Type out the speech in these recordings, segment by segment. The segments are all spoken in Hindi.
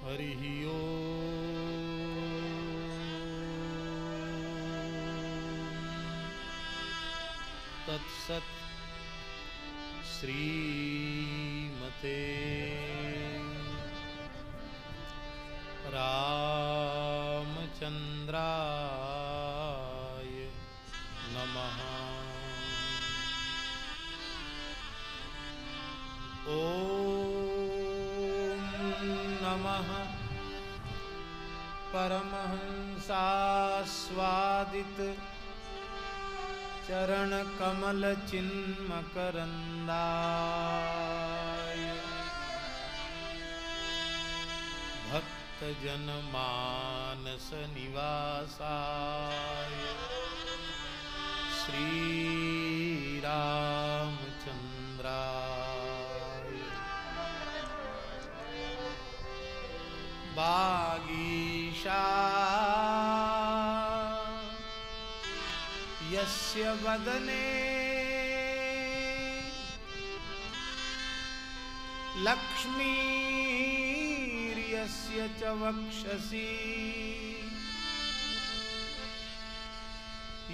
हरिः ओम् तत्सत्। श्रीमते रामचन्द्राय नमः। ॐ नमः परमहंसास्वादित चरणकमल चिन्मकरन्दाय भक्तजनमानस निवासाय श्रीरामचन्द्राय वागीशा यस्य वदने लक्ष्मीर्यस्य च वक्षसि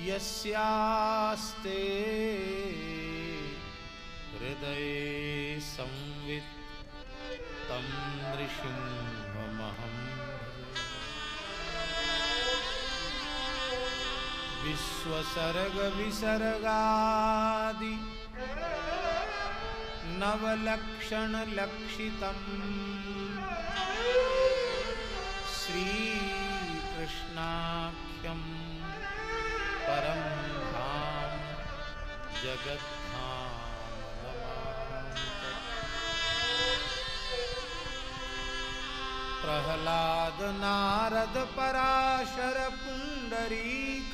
यस्यास्ते हृदये संवित् तं नृसिंहमहं विश्वसर्ग विसर्गादि नवलक्षण लक्षितम् श्रीकृष्णाख्यं परं धाम जगद्धाम नमामि। प्रह्लाद नारद पराशर पुंडरीक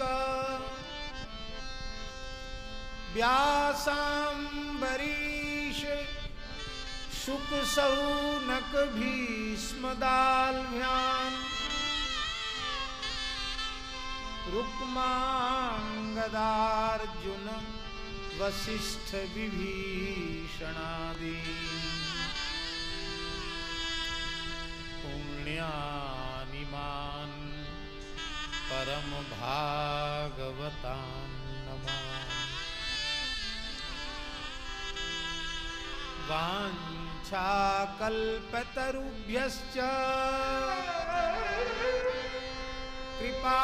व्यासाम्बरीश शुक सौनक भीष्म दाल्भ्यान् रुक्मांगदार्जुन वसिष्ठ विभीषणादीन् पुण्यानिमान् परम भागवतान् नमामि। वाञ्छाकल्पतरुभ्यश्च कृपा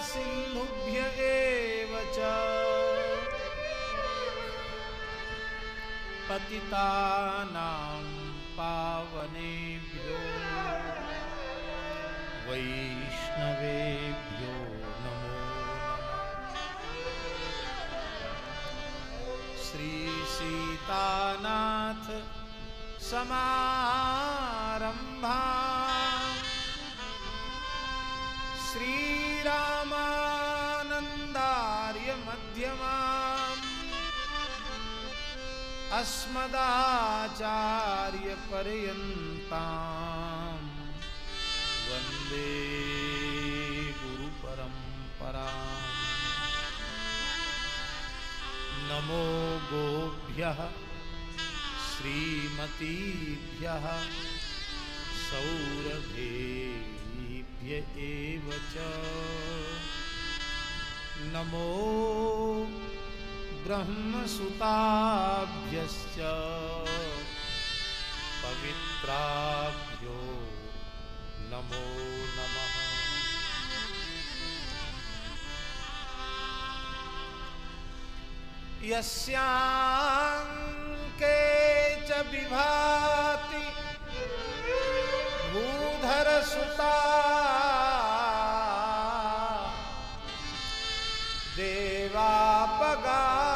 सिन्धुभ्य एव च पतितानां पावनेभ्यो वैष्णवेभ्यो नमो नमः। श्री सीतानाथ समारंभा श्रीरामानन्दार्य मध्यमाम् अस्मदाचार्य पर्यन्ताम् वन्दे गुरु परम्पराम्। नमो गोभ्यः श्रीमतीभ्यः सौरभेभ्य एव च नमो ब्रह्मसुताभ्यश्च पवित्राभ्यो नमो नमः। यस्यांके च विभाति भूधरसुता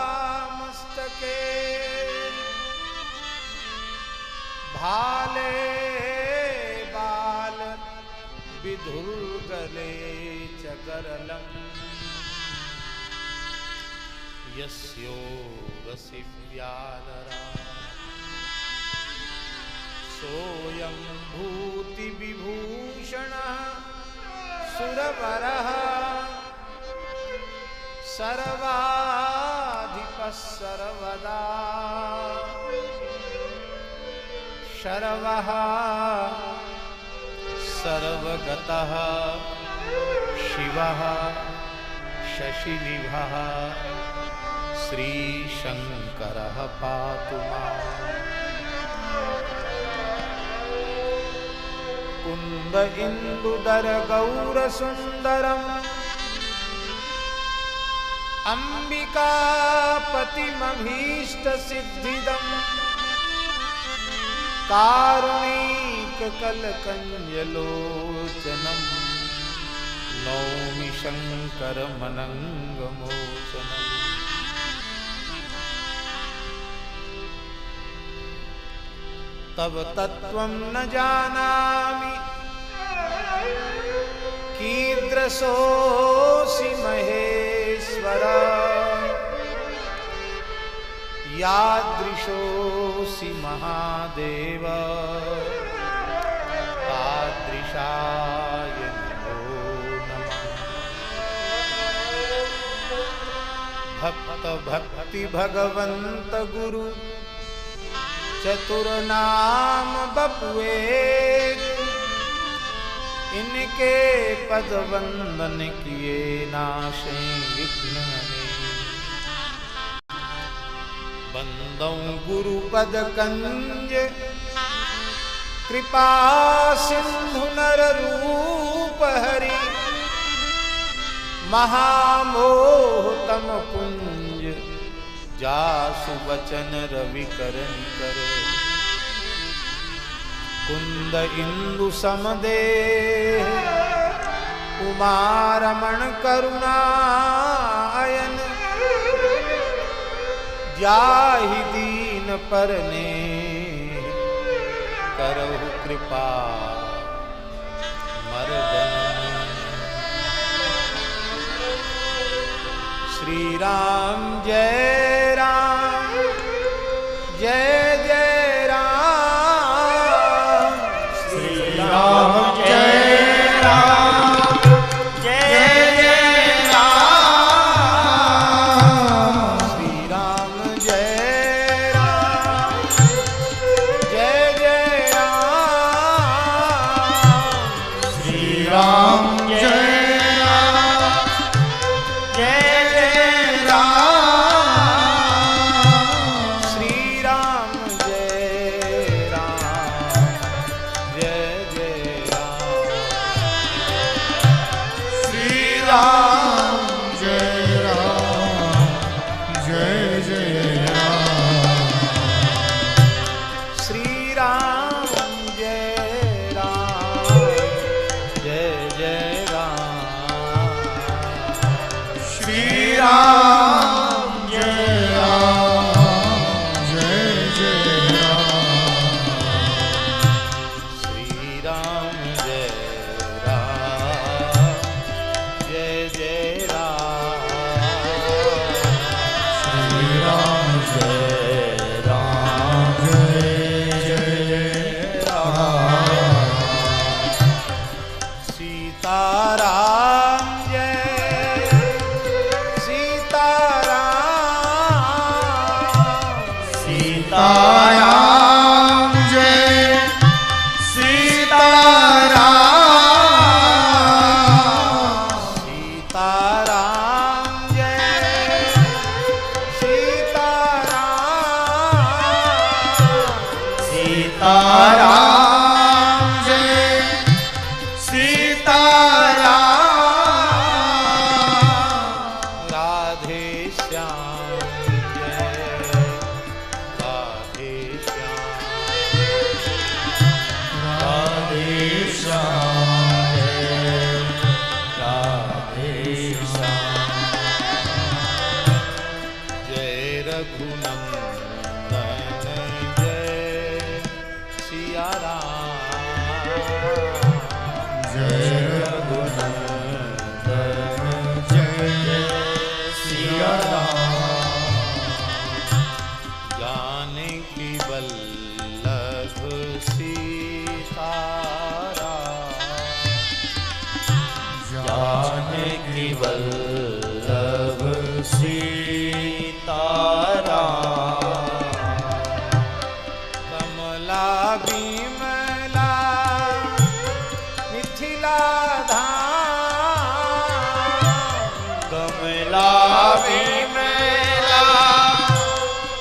देवापगामस्तके भाले बाल विधुर्गले च गरलम् यस्योरसि व्यानरा सोऽयं भूति विभूषणः सुरवरः सर्वाधिपः सर्वदा शरवः सर्वगतः शिवः शशिनिभः श्रीशङ्करः पातु माम्। कुन्द इन्दुदर गौरसुन्दरम् अम्बिकापतिमभीष्टसिद्धिदम् कारुणिककलकञ्जलोचनं नौमि शङ्करमनङ्गमोचनम्। तव तत्त्वं न जानामि कीदृशोऽसि महेश्वर यादृशोऽसि महादेव तादृशाय नमो नमः। भक्त भक्ति भगवंत गुरु चतुर्नाम बपुए इनके पद वंदन किए नाशे विघ्न हने। बंदौ गुरु पद कंज कृपा सिंधु नर रूप हरि महामोह तम पुंज जासु वचन रवि कर निकर। कुंद इंदु समदेह उमारमण करुणायन जाहि दीन परने करहु कृपा मर्दन। श्री राम जय राम जय जय राम। श्री राम जय राम जय जय राम। श्री राम जय राम जय जय राम। श्री राम जय का धाम कमला विमला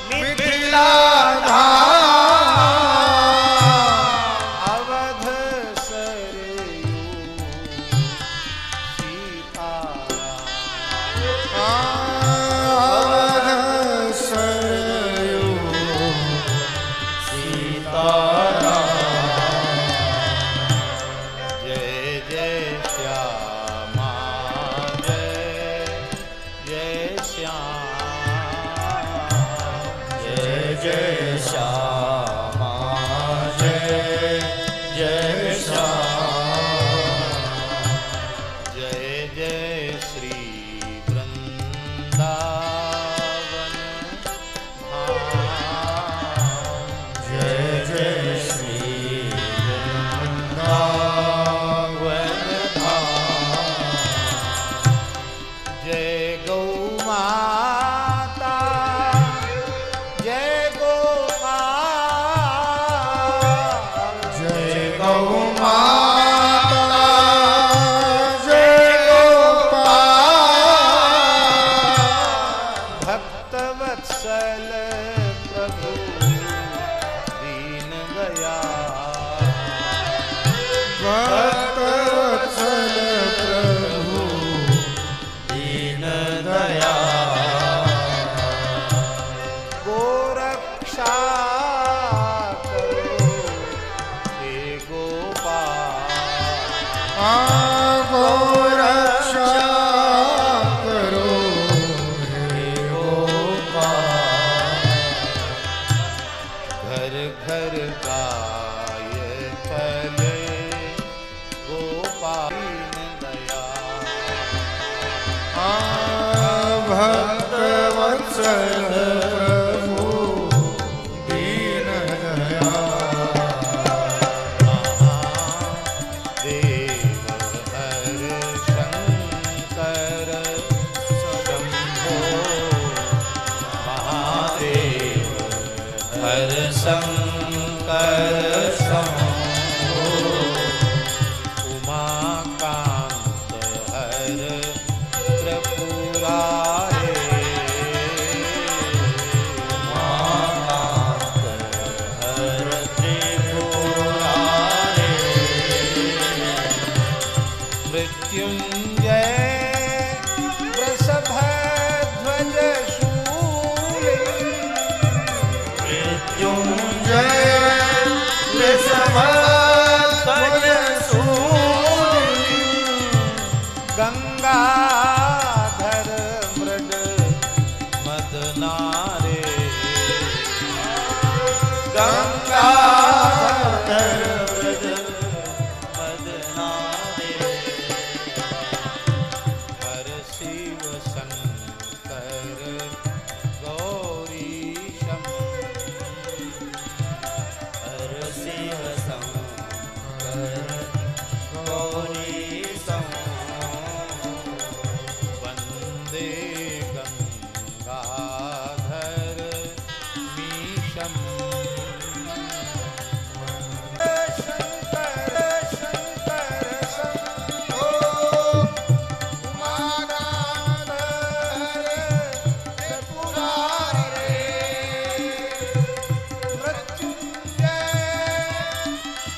मिथिला धाम अवध सरयू सीताराम अवध सरयू सीताराम जय जय श्यामा जय श्याम जय जय श्यामा जय श्याम जय जय श्री वृंदावन धाम जय जय श्री वृंदावन धाम जय गौ माता जय गोपाल जय गौ माता जय गोपाल भक्त वत्सल प्रभु दीन दयाल भक्त वत्सल प्रभु दीन दयाल गोरक्षा करो हे गोपाल गोरक्षा करो हे गोपाल घर घर गाय फले गोपाल दयाल भक्त वत्सल प्रभु दीन देव हर शंकर शंभो महादेव हर शंकर शंभो उमाकांत हर त्रिपुरारे उमाकांत हर त्रिपुरारे मृत्युंजय वृषभध्वज शूले मृत्युंजय वृषभध्वज शूले गंगाधर मृड मदनारे गंगाधर मृड मदनारे हर शिव शंकर गौरीशम हर शिव शंकर गौरीशम वंदे गंगाधर मीशम शंकर शंकर शंभो उमाकांत त्रिपुरारे मृत्युंजय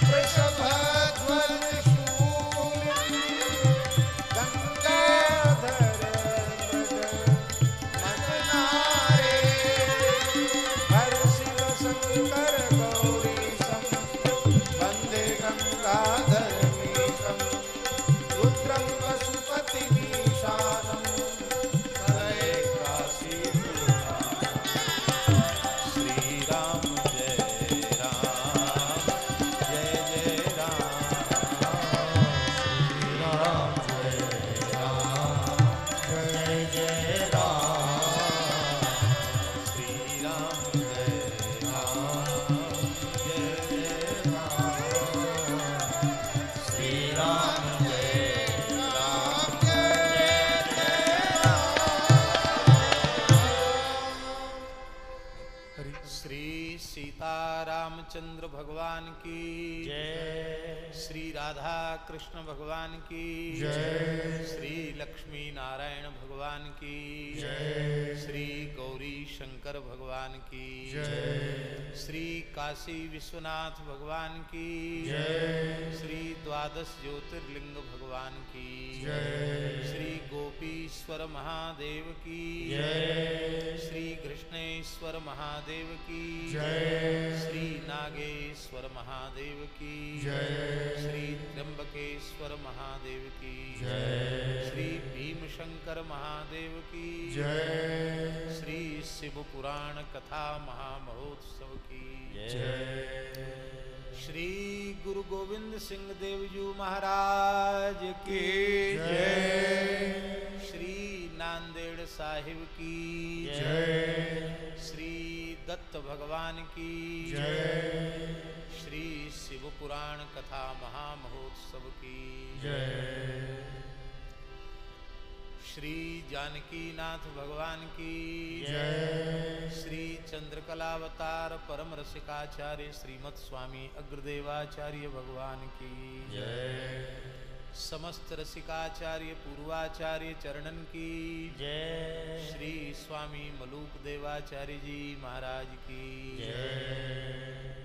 वृषभध्वज शूले गंगाधर मृड मदनारे हर शिव शंकर गौरीशम वंदे गंगाधर मीशम रुद्रं पशुपति मीशानं हरे काशी श्री राम जय राम जय जय राम श्री राम जय राम जय जय राम श्री राम जय राम जय श्री सीतारामचंद्र भगवान की जय। श्री राधा कृष्ण भगवान की जय। श्री लक्ष्मी नारायण भगवान की जय। श्री गौरी शंकर भगवान की जय। श्री काशी विश्वनाथ भगवान की जय। श्री द्वादश ज्योतिर्लिंग भगवान की जय। श्री गोपीश्वर महादेव की जय। श्री कृष्णेश्वर महादेव की जय। श्री नागेश्वर महादेव की जय। श्री त्र्यंबकेश्वर महादेव की जय। श्री भीमशंकर महादेव की जय। श्री शिव पुराण कथा महामहोत्सव की जय। श्री गुरु गोविंद सिंह देव जी महाराज की जय। श्री नांदेड़ साहिब की जय। श्री दत्त भगवान की जय। श्री शिव पुराण कथा महामहोत्सव की जय। श्री जानकी नाथ भगवान की जय। श्री चंद्रकलावतार परम रसिकाचार्य श्रीमद स्वामी अग्रदेवाचार्य भगवान की जय। समस्त रसिकाचार्य पूर्वाचार्य चरणन की जय। श्री स्वामी मलूक देवाचार्य जी महाराज की जय।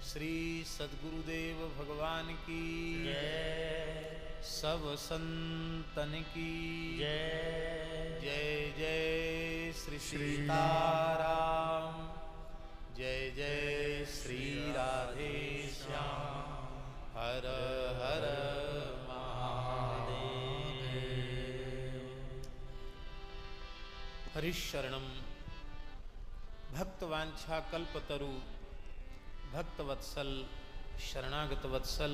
श्री सद्गुरुदेव भगवान की जय। सब संतन की जय। जय जय श्री सीताराम जय जय श्री राधे श्याम हर हर महादेव। हरिशरणम भक्तवांछा कल्पतरु भक्तवत्सल शरणागत वत्सल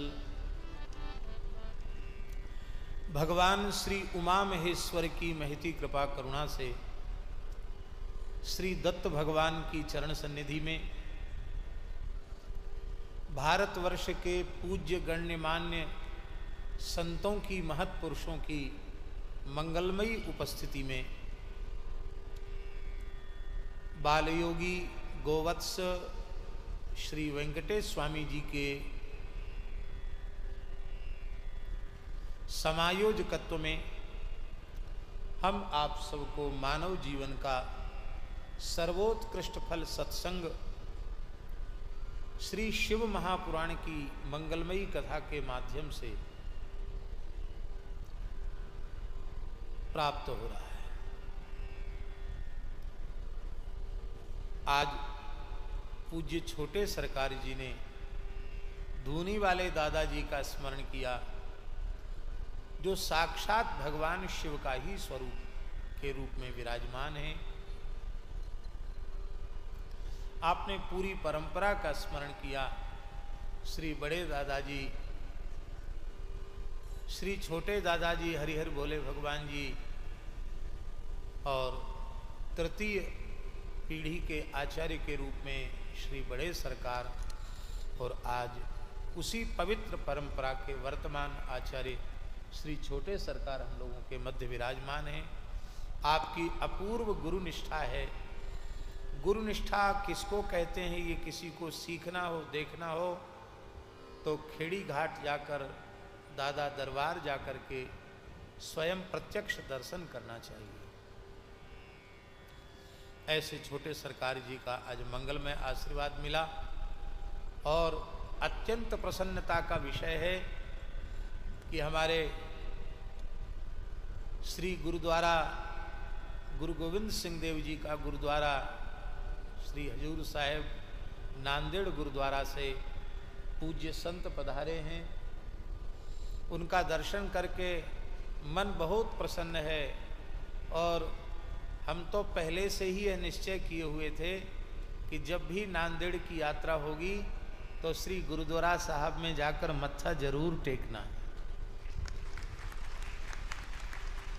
भगवान श्री उमा महेश्वर की महती कृपा करुणा से श्री दत्त भगवान की चरण सन्निधि में भारतवर्ष के पूज्य गण्यमान्य संतों की महत पुरुषों की मंगलमयी उपस्थिति में बालयोगी गोवत्स श्री वेंकटेश स्वामी जी के समायोजकत्व में हम आप सबको मानव जीवन का सर्वोत्कृष्ट फल सत्संग श्री शिव महापुराण की मंगलमयी कथा के माध्यम से प्राप्त हो रहा है। आज पूज्य छोटे सरकार जी ने धूनी वाले दादाजी का स्मरण किया, जो साक्षात भगवान शिव का ही स्वरूप के रूप में विराजमान है। आपने पूरी परंपरा का स्मरण किया। श्री बड़े दादाजी, श्री छोटे दादाजी हरिहर बोले भगवान जी और तृतीय पीढ़ी के आचार्य के रूप में श्री बड़े सरकार, और आज उसी पवित्र परंपरा के वर्तमान आचार्य श्री छोटे सरकार हम लोगों के मध्य विराजमान हैं। आपकी अपूर्व गुरु निष्ठा है। गुरु निष्ठा किसको कहते हैं, ये किसी को सीखना हो देखना हो तो खेड़ी घाट जाकर दादा दरबार जाकर के स्वयं प्रत्यक्ष दर्शन करना चाहिए। ऐसे छोटे सरकार जी का आज मंगलमय आशीर्वाद मिला और अत्यंत प्रसन्नता का विषय है कि हमारे श्री गुरुद्वारा गुरु गोविंद सिंह देव जी का गुरुद्वारा श्री हजूर साहिब नांदेड़ गुरुद्वारा से पूज्य संत पधारे हैं। उनका दर्शन करके मन बहुत प्रसन्न है और हम तो पहले से ही यह निश्चय किए हुए थे कि जब भी नांदेड़ की यात्रा होगी तो श्री गुरुद्वारा साहब में जाकर मत्था जरूर टेकना,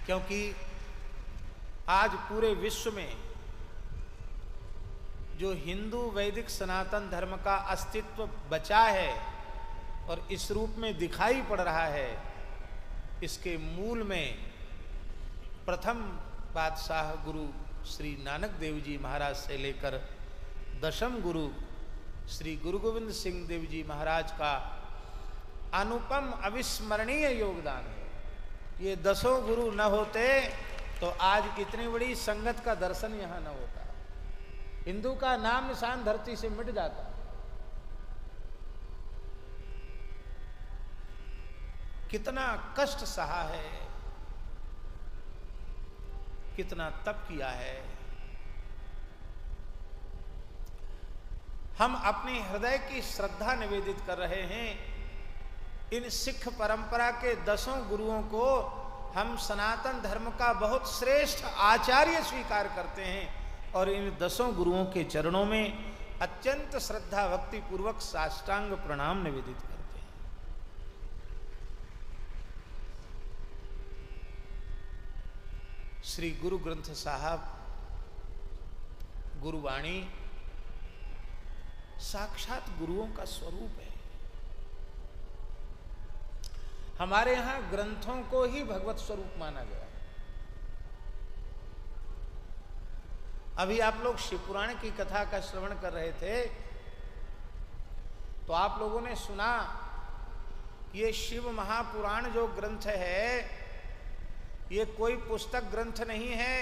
क्योंकि आज पूरे विश्व में जो हिंदू वैदिक सनातन धर्म का अस्तित्व बचा है और इस रूप में दिखाई पड़ रहा है, इसके मूल में प्रथम बादशाह गुरु श्री नानक देव जी महाराज से लेकर दशम गुरु श्री गुरु गोविंद सिंह देव जी महाराज का अनुपम अविस्मरणीय योगदान है। ये 10 गुरु न होते तो आज इतनी बड़ी संगत का दर्शन यहां न होता, हिंदू का नाम निशान धरती से मिट जाता। कितना कष्ट सहा है, कितना तप किया है। हम अपने हृदय की श्रद्धा निवेदित कर रहे हैं। इन सिख परंपरा के 10 गुरुओं को हम सनातन धर्म का बहुत श्रेष्ठ आचार्य स्वीकार करते हैं और इन 10 गुरुओं के चरणों में अत्यंत श्रद्धा भक्ति पूर्वक साष्टांग प्रणाम निवेदित करते हैं। श्री गुरु ग्रंथ साहब गुरुवाणी साक्षात गुरुओं का स्वरूप है। हमारे यहां ग्रंथों को ही भगवत स्वरूप माना गया। अभी आप लोग शिवपुराण की कथा का श्रवण कर रहे थे तो आप लोगों ने सुना कि ये शिव महापुराण जो ग्रंथ है ये कोई पुस्तक ग्रंथ नहीं है,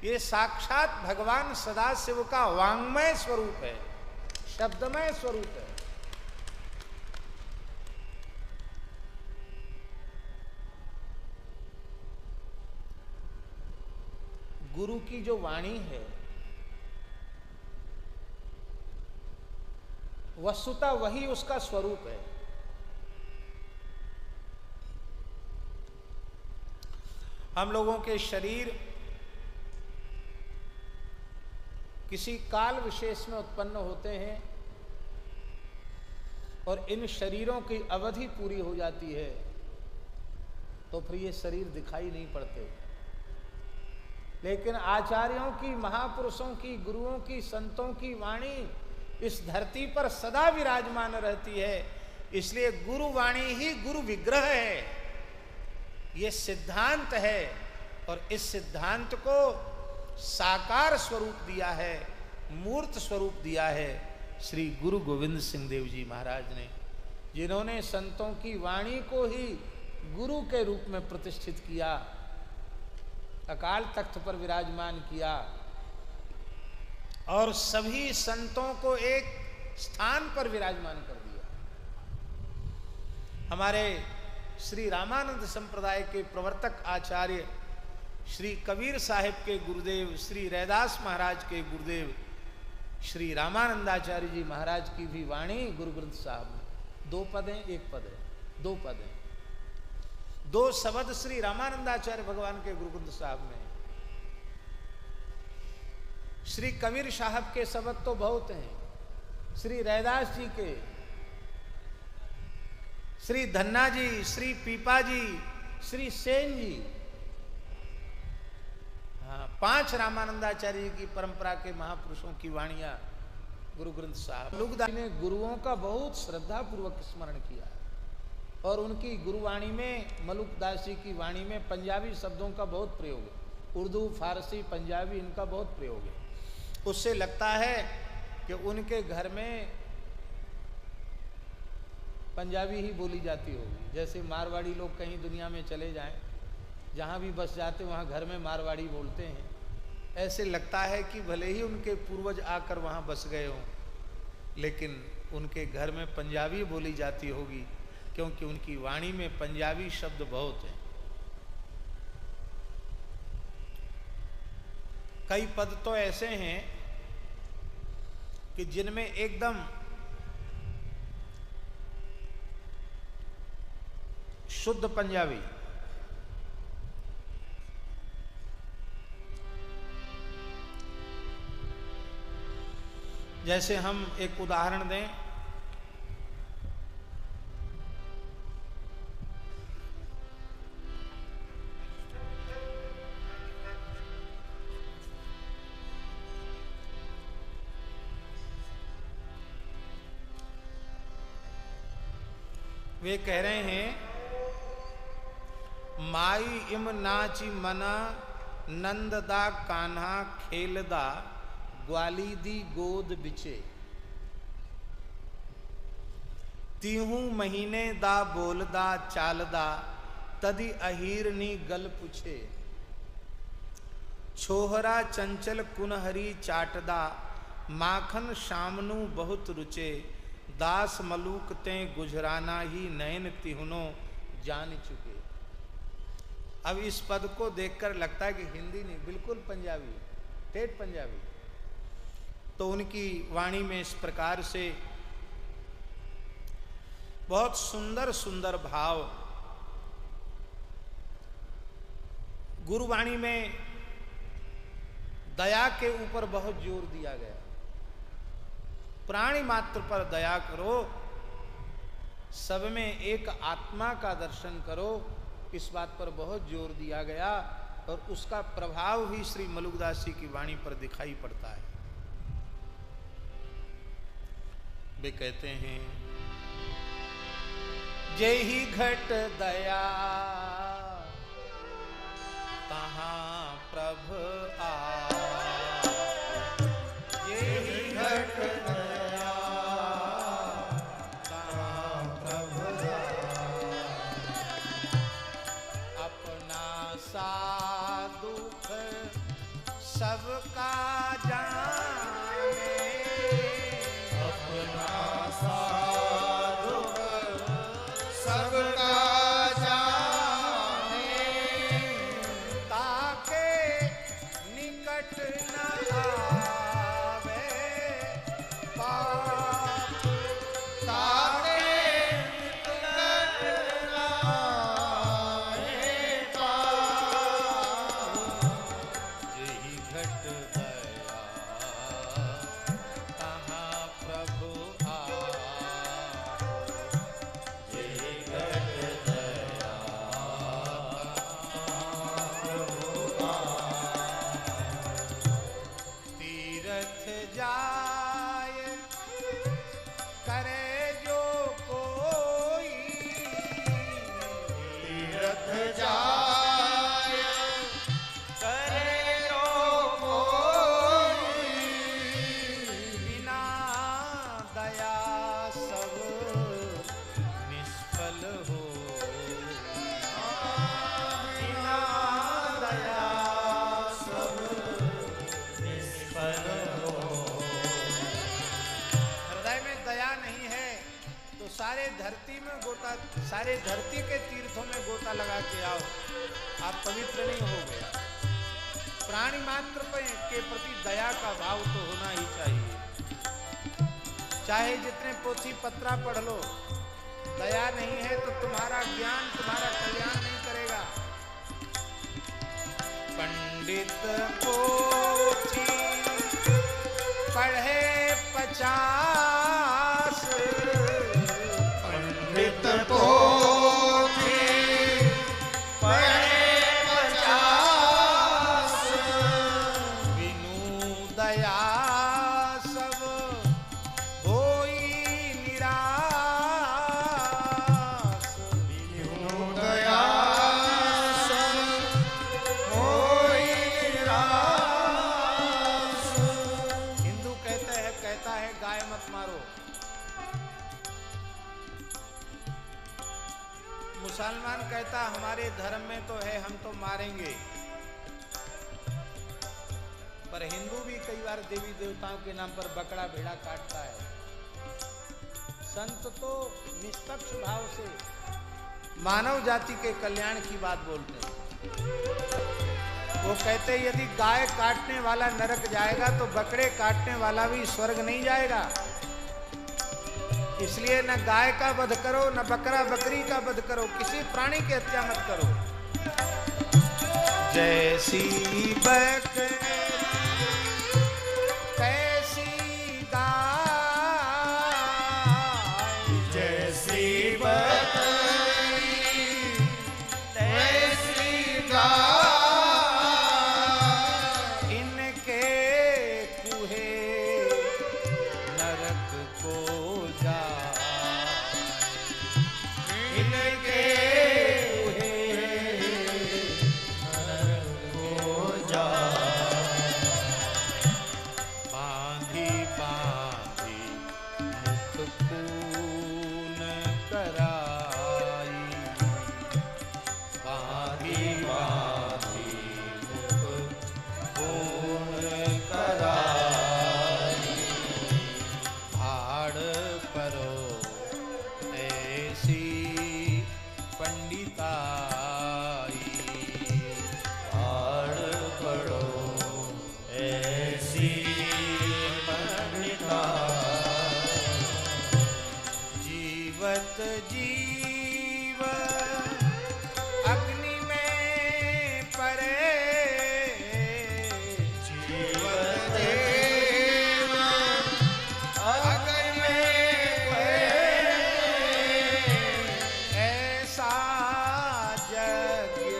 ये साक्षात भगवान सदाशिव का वांग्मय स्वरूप है, शब्दमय स्वरूप है। गुरु की जो वाणी है वस्तुतः वही उसका स्वरूप है। हम लोगों के शरीर किसी काल विशेष में उत्पन्न होते हैं और इन शरीरों की अवधि पूरी हो जाती है तो फिर ये शरीर दिखाई नहीं पड़ते। लेकिन आचार्यों की, महापुरुषों की, गुरुओं की, संतों की वाणी इस धरती पर सदा विराजमान रहती है। इसलिए गुरुवाणी ही गुरु विग्रह है, ये सिद्धांत है और इस सिद्धांत को साकार स्वरूप दिया है, मूर्त स्वरूप दिया है श्री गुरु गोविंद सिंह देव जी महाराज ने, जिन्होंने संतों की वाणी को ही गुरु के रूप में प्रतिष्ठित किया, अकाल तख्त पर विराजमान किया और सभी संतों को एक स्थान पर विराजमान कर दिया। हमारे श्री रामानंद संप्रदाय के प्रवर्तक आचार्य श्री कबीर साहिब के गुरुदेव श्री रैदास महाराज के गुरुदेव श्री रामानंदाचार्य जी महाराज की भी वाणी गुरु ग्रंथ साहब में 2 पद हैं, 1 पद है, 2 पद हैं, 2 शब्द श्री रामानंदाचार्य भगवान के गुरु ग्रंथ साहब में। श्री कबीर साहब के शब्द तो बहुत हैं, श्री रैदास जी के, श्री धन्ना जी, श्री पीपा जी, श्री सेन जी, हाँ 5 रामानंदाचार्य जी की परंपरा के महापुरुषों की वाणियां गुरु ग्रंथ साहब। लुगदास ने गुरुओं का बहुत श्रद्धा पूर्वक स्मरण किया और उनकी गुरुवाणी में, मलुकदास जी की वाणी में पंजाबी शब्दों का बहुत प्रयोग है, उर्दू, फारसी, पंजाबी इनका बहुत प्रयोग है। उससे लगता है कि उनके घर में पंजाबी ही बोली जाती होगी। जैसे मारवाड़ी लोग कहीं दुनिया में चले जाएं, जहाँ भी बस जाते वहाँ घर में मारवाड़ी बोलते हैं, ऐसे लगता है कि भले ही उनके पूर्वज आकर वहाँ बस गए हों लेकिन उनके घर में पंजाबी बोली जाती होगी, क्योंकि उनकी वाणी में पंजाबी शब्द बहुत हैं। कई पद तो ऐसे हैं कि जिनमें एकदम शुद्ध पंजाबी, जैसे हम एक उदाहरण दें, वे कह रहे हैं माई इम नाची मना नंददा कान्हा खेलदा ग्वाली दी गोद बिचे, तीहू महीने दा बोलदा चालदा तदि अहीरनी गल पुछे। छोहरा चंचल कुनहरी चाटदा माखन शामनु बहुत रुचे। दास मलूक ते गुजराना ही नयन तिहुनो जान चुके। अब इस पद को देखकर लगता है कि हिंदी नहीं, बिल्कुल पंजाबी, ठेठ पंजाबी। तो उनकी वाणी में इस प्रकार से बहुत सुंदर सुंदर भाव। गुरुवाणी में दया के ऊपर बहुत जोर दिया गया। प्राणी मात्र पर दया करो, सब में एक आत्मा का दर्शन करो, इस बात पर बहुत जोर दिया गया। और उसका प्रभाव ही श्री मलुकदास जी की वाणी पर दिखाई पड़ता है। वे कहते हैं, जय ही घट दया तहाँ प्रभु आ। जय ही घट दया तहाँ प्रभु आ। अपना सा दुख सबका जाने। अपना सा दुख सबका जाने। ताके निकट न आवे पाप। ताके निकट न आवे पाप। यही घट दया तहाँ प्रभु आ। यही घट दया प्रभु आ। तीरथ जाय करे जो कोई। तीरथ जाय करे जो कोई। बिना दया सब निष्फल हो। बिना दया सब निष्फल हो। हृदय में दया नहीं है तो सारे धरती में गोता, सारे धरती के तीर्थों में गोता लगा के आओ, आप पवित्र नहीं हो गए। प्राणी मात्र के प्रति दया का भाव तो होना ही चाहिए। चाहे जितने पोथी पत्रा पढ़ लो, दया नहीं है तो तुम्हारा ज्ञान तुम्हारा कल्याण नहीं करेगा। पंडित पोथी पढ़े 50। पंडित पोथी पढ़े 50। बिनु दया सब होई निराश। बिनु दया सब होई निराश। हिंदू कहता है गाय मत मारो। मुसलमान कहता हमारे धर्म में तो है, हम तो मारेंगे। पर हिंदू भी कई बार देवी देवताओं के नाम पर बकरा भेड़ा काटता है। संत तो निष्पक्ष भाव से मानव जाति के कल्याण की बात बोलते हैं। वो कहते यदि गाय काटने वाला नरक जाएगा तो बकरे काटने वाला भी स्वर्ग नहीं जाएगा। इसलिए न गाय का वध करो, न बकरा बकरी का वध करो, किसी प्राणी की हत्या मत करो। जैसी बकरी कैसी गाय। जैसी बकरी कैसी गाय। इनके कुहे नरक को जा। इनके कुहे नरक को जा। जीव अग्नि में परे, जीव देव अग्नि में परे, ऐसा यज्ञ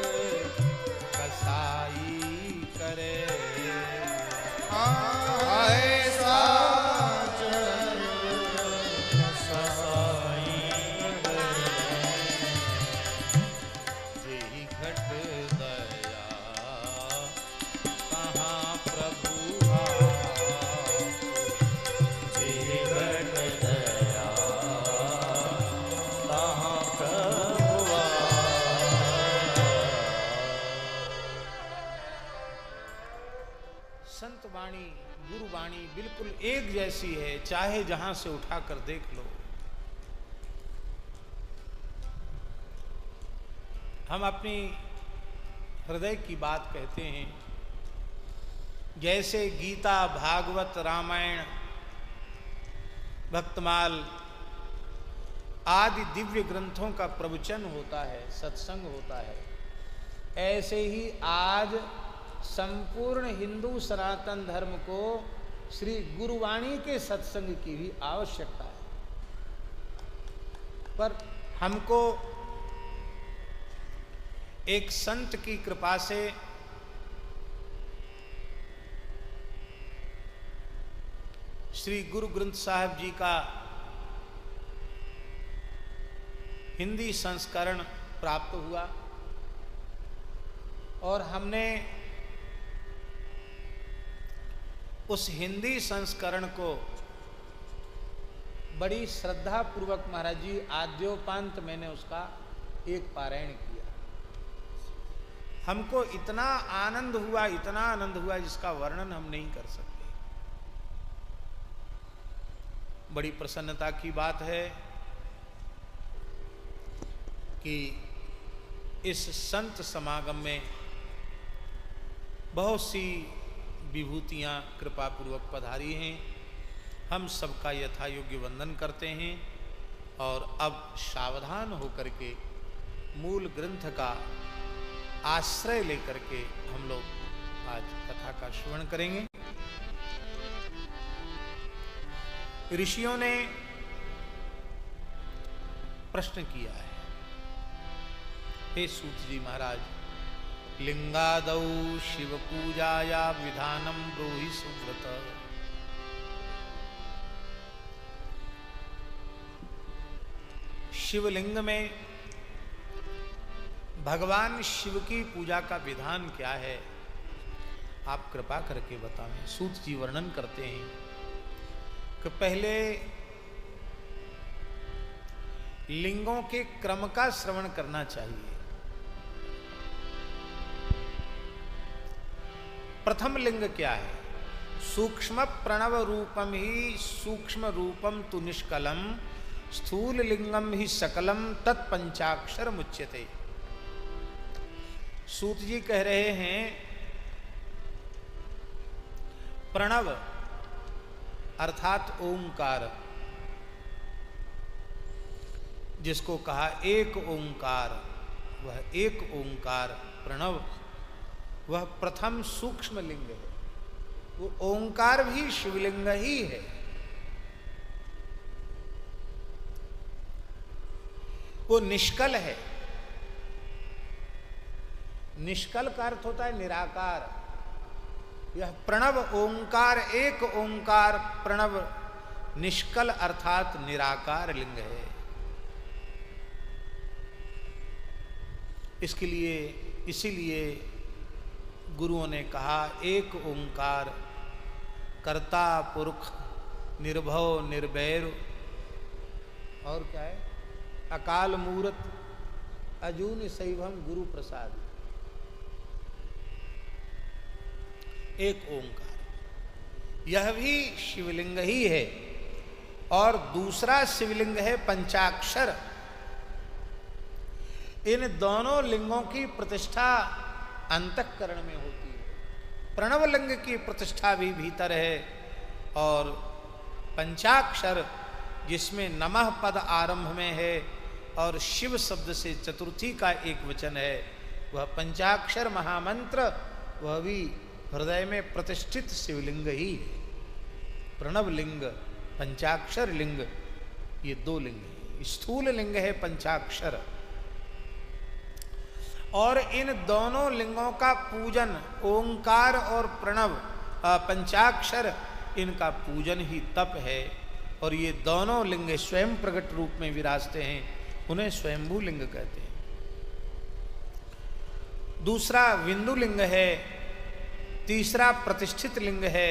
कसाई करे। ऐसा जग कसाई करे। जेहि घट दया कहाँ प्रभु आप, जीवन दया कहाँ प्रभु आप। संत वाणी गुरु वाणी बिल्कुल एक जैसी है, चाहे जहां से उठाकर देख लो। हम अपनी हृदय की बात कहते हैं। जैसे गीता, भागवत, रामायण, भक्तमाल आदि दिव्य ग्रंथों का प्रवचन होता है, सत्संग होता है, ऐसे ही आज संपूर्ण हिंदू सनातन धर्म को श्री गुरुवाणी के सत्संग की भी आवश्यकता है। पर हमको एक संत की कृपा से श्री गुरु ग्रंथ साहिब जी का हिंदी संस्करण प्राप्त हुआ और हमने उस हिंदी संस्करण को बड़ी श्रद्धा पूर्वक महाराज जी आद्योपांत मैंने उसका एक पारायण किया। हमको इतना आनंद हुआ जिसका वर्णन हम नहीं कर सकते। बड़ी प्रसन्नता की बात है कि इस संत समागम में बहुत सी विभूतियां कृपा पूर्वक पधारी हैं। हम सबका यथा योग्य वंदन करते हैं और अब सावधान होकर के मूल ग्रंथ का आश्रय लेकर के हम लोग आज कथा का श्रवण करेंगे। ऋषियों ने प्रश्न किया है, हे सूत जी महाराज, लिंगादौ शिव पूजाया विधानम ब्रूहि सुव्रत। शिवलिंग में भगवान शिव की पूजा का विधान क्या है, आप कृपा करके बताएं। सूत जी वर्णन करते हैं कि पहले लिंगों के क्रम का श्रवण करना चाहिए। प्रथम लिंग क्या है? सूक्ष्म प्रणव रूपम ही सूक्ष्म रूपम तु निष्कलम, स्थूल लिंगम ही सकलम तत्पंचाक्षर मुच्यते। सूत जी कह रहे हैं प्रणव अर्थात ओंकार, जिसको कहा एक ओंकार, वह एक ओंकार प्रणव वह प्रथम सूक्ष्म लिंग है। वो ओंकार भी शिवलिंग ही है। वो निष्कल है। निष्कल का अर्थ होता है निराकार। यह प्रणव ओंकार, एक ओंकार प्रणव निष्कल अर्थात निराकार लिंग है। इसके लिए इसीलिए गुरुओं ने कहा एक ओंकार कर्ता पुरुष निर्भव निर्वैर, और क्या है, अकाल मूर्त अजून शैवम गुरु प्रसाद। एक ओंकार यह भी शिवलिंग ही है। और दूसरा शिवलिंग है पंचाक्षर। इन दोनों लिंगों की प्रतिष्ठा अंतःकरण में होती है। प्रणव लिंग की प्रतिष्ठा भी भीतर है और पंचाक्षर जिसमें नमः पद आरंभ में है और शिव शब्द से चतुर्थी का एक वचन है, वह पंचाक्षर महामंत्र, वह भी हृदय में प्रतिष्ठित शिवलिंग ही है। प्रणव लिंग, पंचाक्षर लिंग, ये दो लिंग है। स्थूल लिंग है पंचाक्षर, और इन दोनों लिंगों का पूजन ओंकार और प्रणव पंचाक्षर, इनका पूजन ही तप है। और ये दोनों लिंग स्वयं प्रकट रूप में विराजते हैं, उन्हें स्वयंभू लिंग कहते हैं। दूसरा विंदु लिंग है, तीसरा प्रतिष्ठित लिंग है,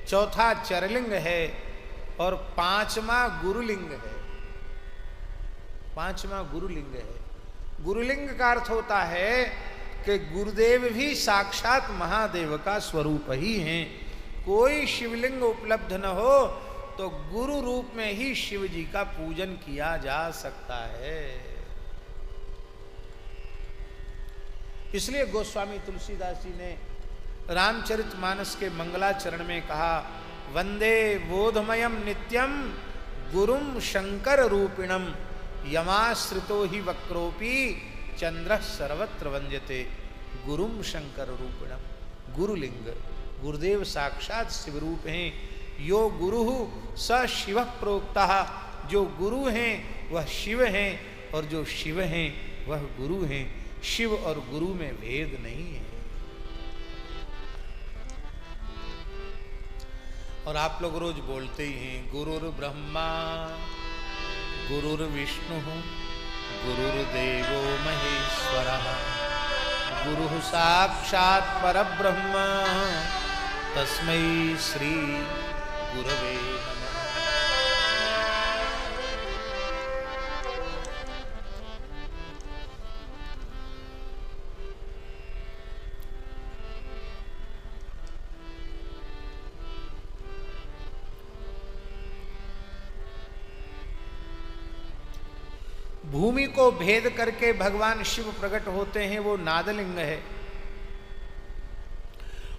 चौथा चरलिंग है, और पांचवा गुरुलिंग है। पांचवा गुरुलिंग है। गुरुलिंग का अर्थ होता है कि गुरुदेव भी साक्षात महादेव का स्वरूप ही हैं। कोई शिवलिंग उपलब्ध न हो तो गुरु रूप में ही शिव जी का पूजन किया जा सकता है। इसलिए गोस्वामी तुलसीदास जी ने रामचरितमानस के मंगलाचरण में कहा, वंदे बोधमयम नित्यम गुरुम शंकर रूपिणम यमाश्रितो ही वक्रोपी चंद्र सर्वत्र वंद्यते। गुरुम शंकर रूपिणम, गुरुलिंग, गुरुदेव साक्षात शिव रूप हैं। यो गुरु स शिव प्रोक्ता, जो गुरु हैं वह शिव हैं, और जो शिव हैं वह गुरु हैं। शिव और गुरु में भेद नहीं है। और आप लोग रोज बोलते ही हैं, गुरुर् ब्रह्मा गुरुर्विष्णु गुरुर्देवो महेश्वरः गुरुः साक्षात् परब्रह्म तस्मै श्री गुरवे नमः। भूमि को भेद करके भगवान शिव प्रकट होते हैं, वो नादलिंग है।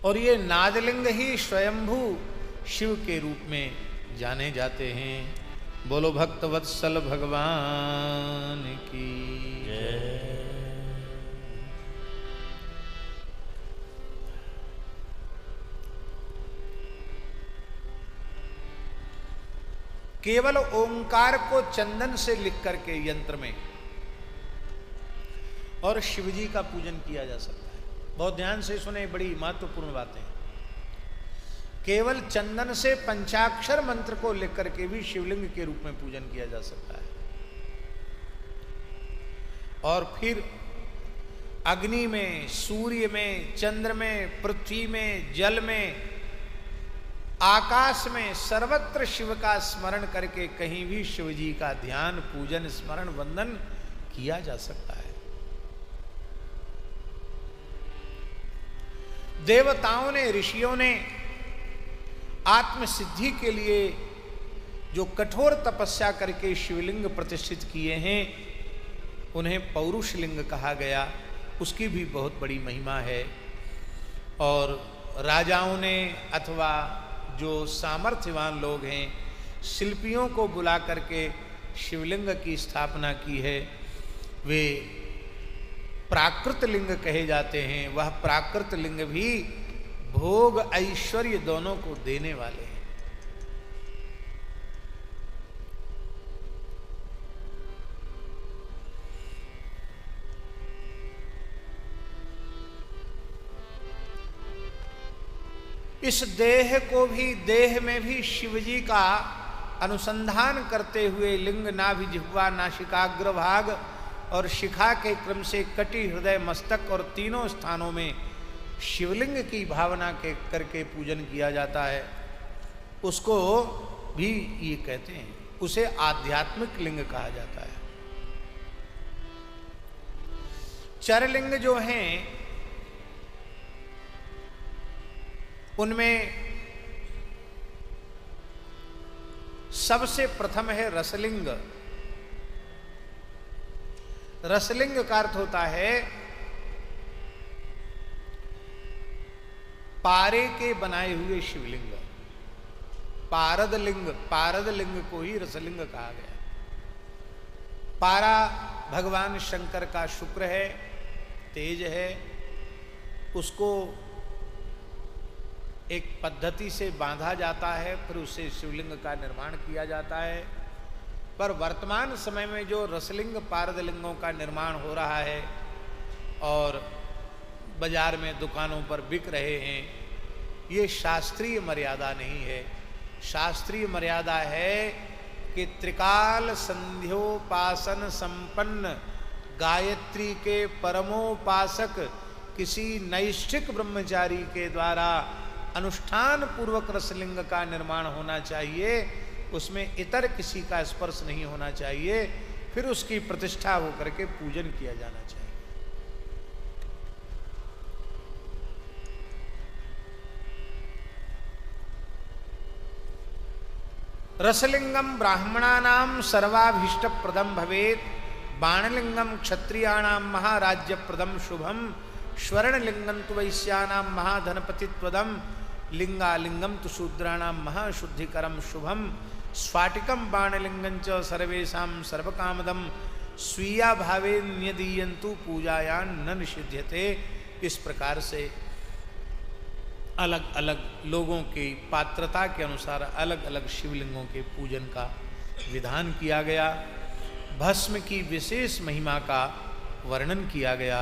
और ये नादलिंग ही स्वयंभू शिव के रूप में जाने जाते हैं। बोलो भक्त वत्सल भगवान की जय। केवल ओंकार को चंदन से लिख करके यंत्र में और शिवजी का पूजन किया जा सकता है। बहुत ध्यान से सुने, बड़ी महत्वपूर्ण बातें। केवल चंदन से पंचाक्षर मंत्र को लिख करके भी शिवलिंग के रूप में पूजन किया जा सकता है। और फिर अग्नि में, सूर्य में, चंद्र में, पृथ्वी में, जल में, आकाश में, सर्वत्र शिव का स्मरण करके कहीं भी शिव जी का ध्यान, पूजन, स्मरण, वंदन किया जा सकता है। देवताओं ने, ऋषियों ने आत्मसिद्धि के लिए जो कठोर तपस्या करके शिवलिंग प्रतिष्ठित किए हैं, उन्हें पौरुष लिंग कहा गया। उसकी भी बहुत बड़ी महिमा है। और राजाओं ने अथवा जो सामर्थ्यवान लोग हैं, शिल्पियों को बुला करके शिवलिंग की स्थापना की है। वे प्राकृत लिंग कहे जाते हैं। वह प्राकृत लिंग भी भोग ऐश्वर्य दोनों को देने वाले हैं। इस देह को भी, देह में भी शिवजी का अनुसंधान करते हुए लिंग, नाभि, जिह्वा, नासिकाग्र भाग और शिखा के क्रम से कटी, हृदय, मस्तक और तीनों स्थानों में शिवलिंग की भावना के करके पूजन किया जाता है। उसको भी ये कहते हैं, उसे आध्यात्मिक लिंग कहा जाता है। चरलिंग जो हैं, उनमें सबसे प्रथम है रसलिंग। रसलिंग का अर्थ होता है पारे के बनाए हुए शिवलिंग। पारद लिंग, पारद लिंग को ही रसलिंग कहा गया। पारा भगवान शंकर का शुक्र है, तेज है, उसको एक पद्धति से बांधा जाता है, फिर उससे शिवलिंग का निर्माण किया जाता है। पर वर्तमान समय में जो रसलिंग पारदलिंगों का निर्माण हो रहा है और बाजार में दुकानों पर बिक रहे हैं, ये शास्त्रीय मर्यादा नहीं है। शास्त्रीय मर्यादा है कि त्रिकाल संध्योपासन संपन्न गायत्री के परमोपासक किसी नैष्ठिक ब्रह्मचारी के द्वारा अनुष्ठान पूर्वक रसलिंग का निर्माण होना चाहिए, उसमें इतर किसी का स्पर्श नहीं होना चाहिए, फिर उसकी प्रतिष्ठा होकर के पूजन किया जाना चाहिए। रसलिंगम ब्राह्मणानां सर्वाभीष्ट प्रदम भवेत्, बाणलिंगम क्षत्रियाणां महाराज्य प्रदम शुभम, स्वर्णलिंगम तु वैश्यानां महाधनपतित्वदम, लिंगालिंगम तु शूद्राणां महाशुद्धिकरम शुभम, स्फाटिकम बाणलिंगं च सर्वेषां सर्वकामदम, स्वीया भावे न्यदीयन्तु पूजायां न निषिध्यते। इस प्रकार से अलग अलग लोगों की पात्रता के अनुसार अलग अलग शिवलिंगों के पूजन का विधान किया गया। भस्म की विशेष महिमा का वर्णन किया गया।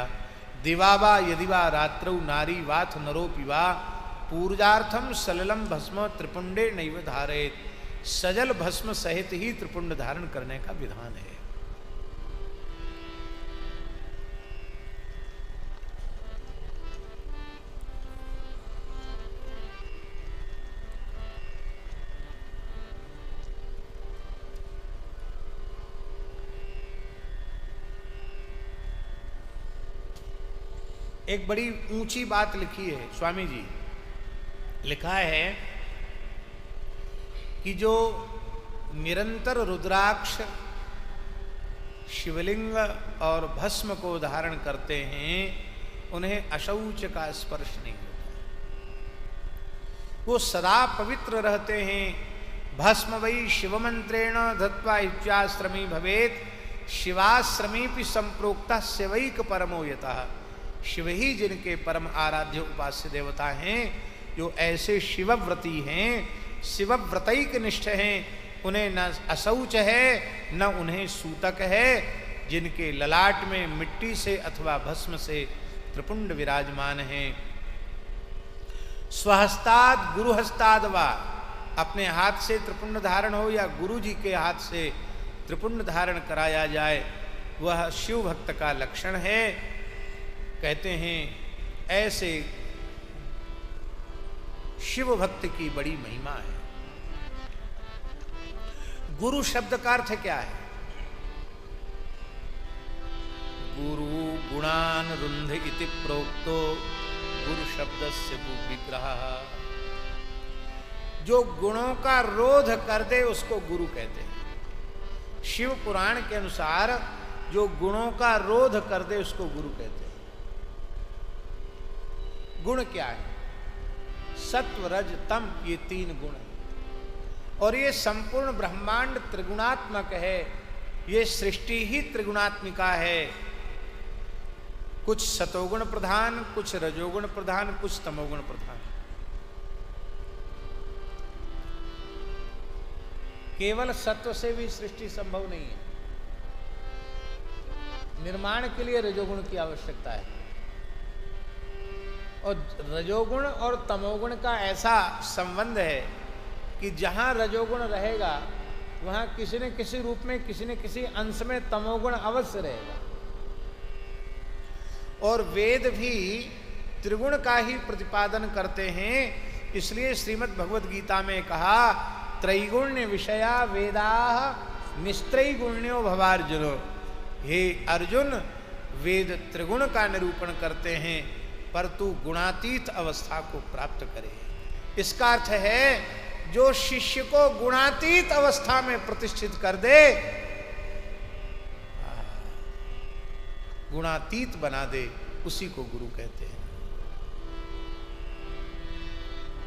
दिवावा यदिवा रात्रौ नारी वाथ नरोपि वा, पूर्जार्थम सललम भस्म त्रिपुंडे नैव धारेत। सजल भस्म सहित ही त्रिपुंड धारण करने का विधान है। एक बड़ी ऊंची बात लिखी है स्वामी जी, लिखा है कि जो निरंतर रुद्राक्ष शिवलिंग और भस्म को धारण करते हैं उन्हें अशौच का स्पर्श नहीं होता, वो सदा पवित्र रहते हैं। भस्म वै शिवमंत्रेण धत्वा इत्याश्रमी भवेत्, शिवाश्रमीपि संप्रोक्ता शिवैक परमो यतः। शिव ही जिनके परम आराध्य उपास्य देवता हैं, जो ऐसे शिवव्रती हैं, शिवव्रतैक निष्ठ हैं, उन्हें न अशौच है न उन्हें सूतक है, जिनके ललाट में मिट्टी से अथवा भस्म से त्रिपुंड विराजमान हैं। स्वहस्ताद गुरुहस्ताद वा, अपने हाथ से त्रिपुंड धारण हो या गुरु जी के हाथ से त्रिपुंड धारण कराया जाए, वह शिव भक्त का लक्षण है। कहते हैं ऐसे शिव भक्त की बड़ी महिमा है। गुरु शब्द का अर्थ क्या है? गुरु गुणान रुंध इति प्रोक्तो गुरु शब्द से विग्रह। जो गुणों का रोध कर दे उसको गुरु कहते हैं। शिव पुराण के अनुसार जो गुणों का रोध कर दे उसको गुरु कहते हैं। गुण क्या है? सत्व रज तम, ये तीन गुण है। और ये संपूर्ण ब्रह्मांड त्रिगुणात्मक है। ये सृष्टि ही त्रिगुणात्मिका है। कुछ सतोगुण प्रधान, कुछ रजोगुण प्रधान, कुछ तमोगुण प्रधान। केवल सत्व से भी सृष्टि संभव नहीं है। निर्माण के लिए रजोगुण की आवश्यकता है। और रजोगुण और तमोगुण का ऐसा संबंध है कि जहां रजोगुण रहेगा वहां किसी न किसी रूप में, किसी न किसी अंश में तमोगुण अवश्य रहेगा। और वेद भी त्रिगुण का ही प्रतिपादन करते हैं। इसलिए श्रीमद् भगवद गीता में कहा, त्रैगुण्य विषया वेदा निस्त्रैगुण्यो भवार्जुनो। हे अर्जुन, वेद त्रिगुण का निरूपण करते हैं, पर तू गुणातीत अवस्था को प्राप्त करे। इसका अर्थ है जो शिष्य को गुणातीत अवस्था में प्रतिष्ठित कर दे, गुणातीत बना दे, उसी को गुरु कहते हैं।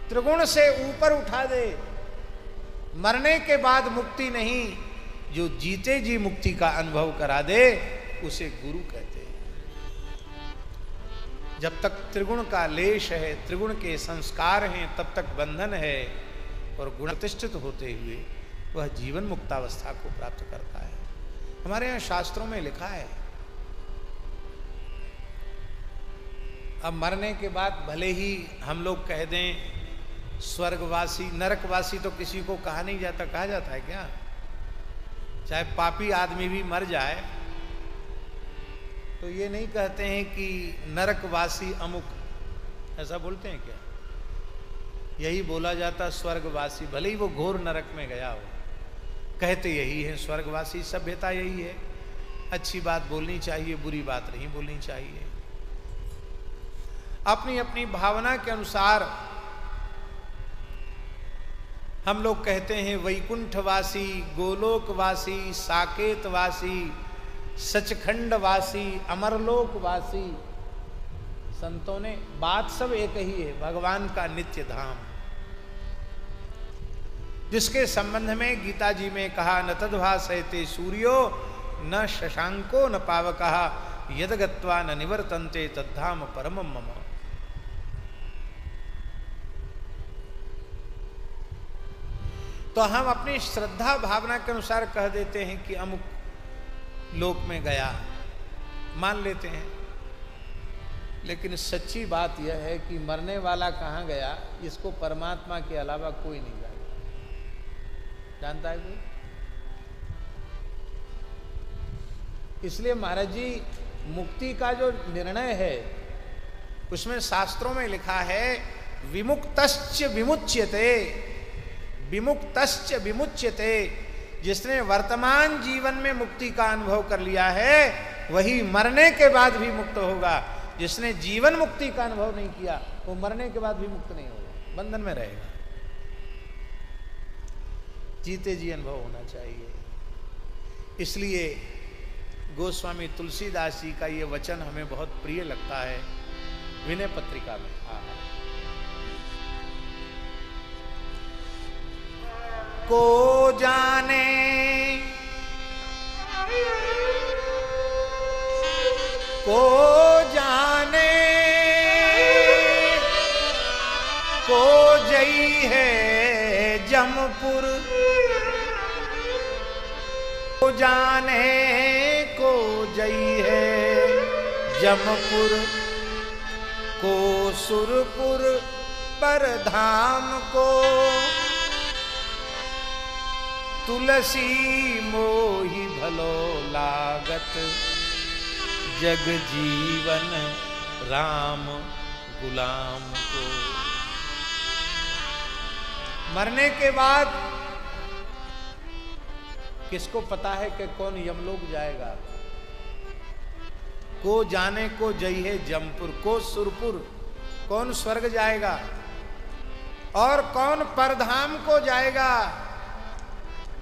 त्रिगुण से ऊपर उठा दे। मरने के बाद मुक्ति नहीं, जो जीते जी मुक्ति का अनुभव करा दे उसे गुरु कहते हैं। जब तक त्रिगुण का लेश है, त्रिगुण के संस्कार हैं, तब तक बंधन है, और गुण प्रतिष्ठित होते हुए वह जीवन मुक्तावस्था को प्राप्त करता है। हमारे यहाँ शास्त्रों में लिखा है, अब मरने के बाद भले ही हम लोग कह दें स्वर्गवासी नरकवासी, तो किसी को कहा नहीं जाता। कहा जाता है क्या? चाहे पापी आदमी भी मर जाए तो ये नहीं कहते हैं कि नरकवासी अमुक, ऐसा बोलते हैं क्या? यही बोला जाता स्वर्गवासी, भले ही वो घोर नरक में गया हो, कहते यही है स्वर्गवासी। सभ्यता यही है। अच्छी बात बोलनी चाहिए, बुरी बात नहीं बोलनी चाहिए। अपनी अपनी भावना के अनुसार हम लोग कहते हैं वैकुंठवासी, गोलोकवासी, साकेतवासी, सचखंडवासी, अमरलोकवासी। संतों ने बात सब एक ही है, भगवान का नित्य धाम, जिसके संबंध में गीता जी में कहा न तद्भासयते सूर्यो न शशांको न पावकः यद गत्वा न निवर्तन्ते तद्धाम परमं मम। तो हम अपनी श्रद्धा भावना के अनुसार कह देते हैं कि अमुक लोक में गया, मान लेते हैं। लेकिन सच्ची बात यह है कि मरने वाला कहाँ गया इसको परमात्मा के अलावा कोई नहीं जानता। जानता है कोई? इसलिए महाराज जी मुक्ति का जो निर्णय है उसमें शास्त्रों में लिखा है विमुक्तश्च विमुच्यते, विमुक्तश्च विमुच्यते। जिसने वर्तमान जीवन में मुक्ति का अनुभव कर लिया है वही मरने के बाद भी मुक्त होगा। जिसने जीवन मुक्ति का अनुभव नहीं किया वो मरने के बाद भी मुक्त नहीं होगा, बंधन में रहेगा। जीते जी अनुभव होना चाहिए। इसलिए गोस्वामी तुलसीदास जी का ये वचन हमें बहुत प्रिय लगता है विनय पत्रिका में। को जाने को जाने को जई है जमपुर, को जाने को जई है जमपुर, को सुरपुर पर धाम को तुलसी मोहि भलो लागत, जग जीवन राम गुलाम को। मरने के बाद किसको पता है कि कौन यमलोक जाएगा? को जाने को जई है जमपुर, को सुरपुर, कौन स्वर्ग जाएगा और कौन परधाम को जाएगा।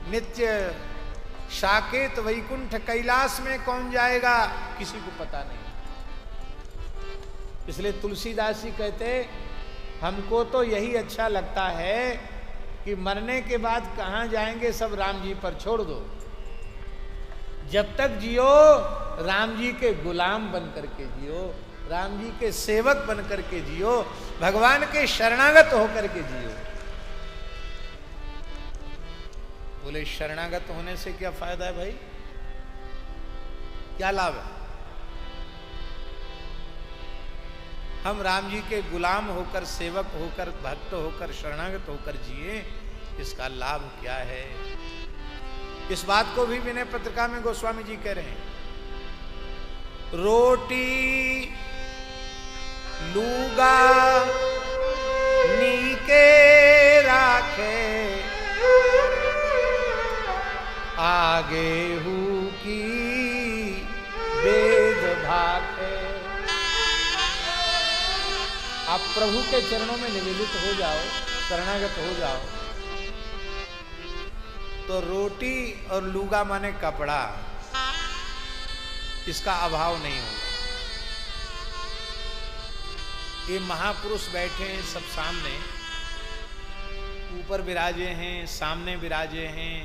नित्य साकेत वैकुंठ कैलाश में कौन जाएगा किसी को पता नहीं। इसलिए तुलसीदास जी कहते हमको तो यही अच्छा लगता है कि मरने के बाद कहाँ जाएंगे सब राम जी पर छोड़ दो। जब तक जियो राम जी के गुलाम बन करके जियो, राम जी के सेवक बन करके जियो, भगवान के शरणागत होकर के जियो। बोले शरणागत होने से क्या फायदा है भाई? क्या लाभ है? हम राम जी के गुलाम होकर, सेवक होकर, भक्त होकर, शरणागत होकर जिए, इसका लाभ क्या है? इस बात को भी विनय पत्रिका में गोस्वामी जी कह रहे हैं। रोटी लूगा नीके राखे, आगे हूँ की वेद भाखे। आप प्रभु के चरणों में निवेदित हो जाओ, शरणागत हो जाओ, तो रोटी और लूगा माने कपड़ा, इसका अभाव नहीं होगा। ये महापुरुष बैठे हैं सब सामने, ऊपर विराजे हैं, सामने विराजे हैं,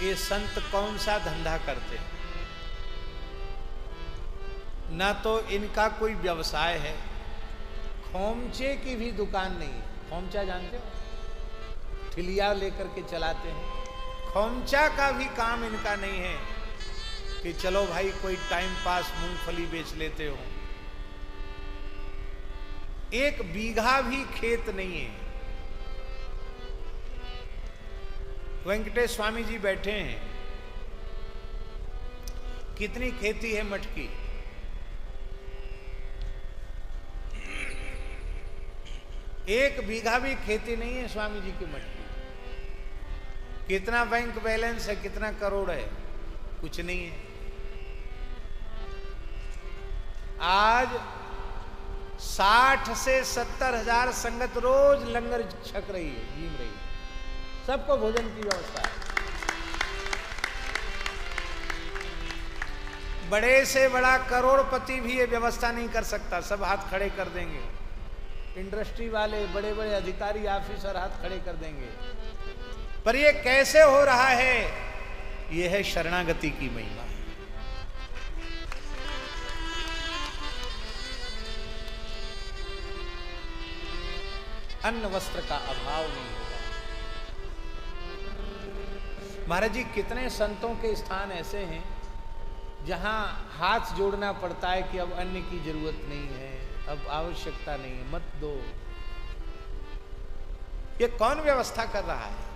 ये संत कौन सा धंधा करते हैं? ना तो इनका कोई व्यवसाय है, खोमचे की भी दुकान नहीं है। खोमचा जानते हो, ठिलिया लेकर के चलाते हैं। खोमचा का भी काम इनका नहीं है कि चलो भाई कोई टाइम पास मूंगफली बेच लेते हो। 1 बीघा भी खेत नहीं है। वेंकटेश स्वामी जी बैठे हैं, कितनी खेती है मठ की? एक बीघा भी खेती नहीं है स्वामी जी की मठ की। कितना बैंक बैलेंस है, कितना करोड़ है? कुछ नहीं है। आज 60 से 70 हजार संगत रोज लंगर छक रही है, जीम रही है, सबको भोजन की व्यवस्था है। बड़े से बड़ा करोड़पति भी ये व्यवस्था नहीं कर सकता, सब हाथ खड़े कर देंगे। इंडस्ट्री वाले, बड़े बड़े अधिकारी, ऑफिसर हाथ खड़े कर देंगे। पर ये कैसे हो रहा है? ये है शरणागति की महिमा। अन्न वस्त्र का अभाव नहीं होगा। महाराज जी, कितने संतों के स्थान ऐसे हैं जहां हाथ जोड़ना पड़ता है कि अब अन्न की जरूरत नहीं है, अब आवश्यकता नहीं है, मत दो। ये कौन व्यवस्था कर रहा है?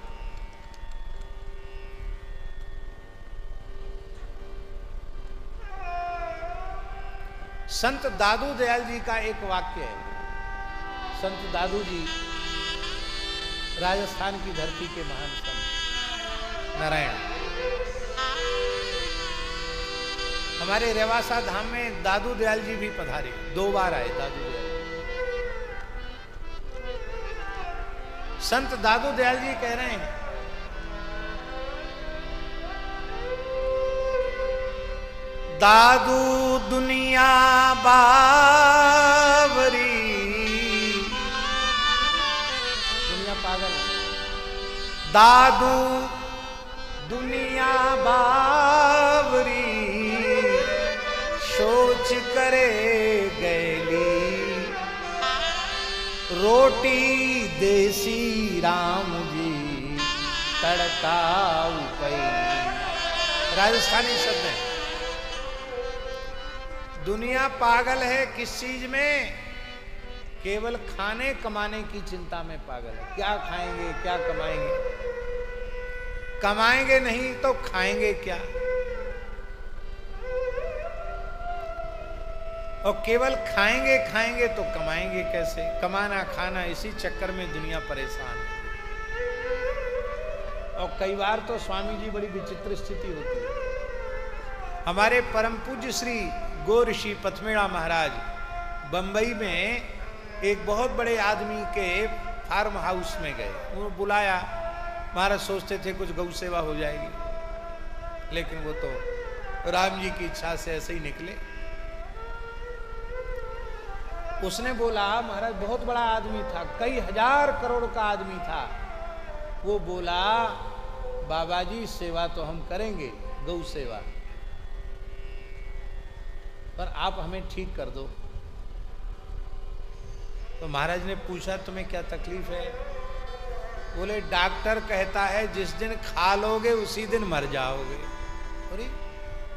संत दादू दयाल जी का एक वाक्य है। संत दादू जी राजस्थान की धरती के महान संत नारायण। हमारे रेवासा धाम में दादू दयाल जी भी पधारे, 2 बार आए दादू दयाल। संत दादू दयाल जी कह रहे हैं, दादू दुनिया बावरी, दुनिया पागल है। दादू दुनिया बावरी, सोच करे गैली, रोटी देसी राम जी तड़का उपई। राजस्थानी शब्द है। दुनिया पागल है किस चीज में? केवल खाने कमाने की चिंता में पागल है। क्या खाएंगे, क्या कमाएंगे? कमाएंगे नहीं तो खाएंगे क्या? और केवल खाएंगे खाएंगे तो कमाएंगे कैसे? कमाना खाना, इसी चक्कर में दुनिया परेशान है। और कई बार तो स्वामी जी बड़ी विचित्र स्थिति होती है। हमारे परम पूज्य श्री गो ऋषि पथमेड़ा महाराज बंबई में एक बहुत बड़े आदमी के फार्म हाउस में गए। उन्होंने बुलाया, महाराज सोचते थे कुछ गौ सेवा हो जाएगी, लेकिन वो तो राम जी की इच्छा से ऐसे ही निकले। उसने बोला, महाराज बहुत बड़ा आदमी था, कई हजार करोड़ का आदमी था। वो बोला, बाबा जी सेवा तो हम करेंगे, गौ सेवा, पर आप हमें ठीक कर दो। तो महाराज ने पूछा, तुम्हें क्या तकलीफ है? बोले, डॉक्टर कहता है जिस दिन खा लोगे उसी दिन मर जाओगे। अरे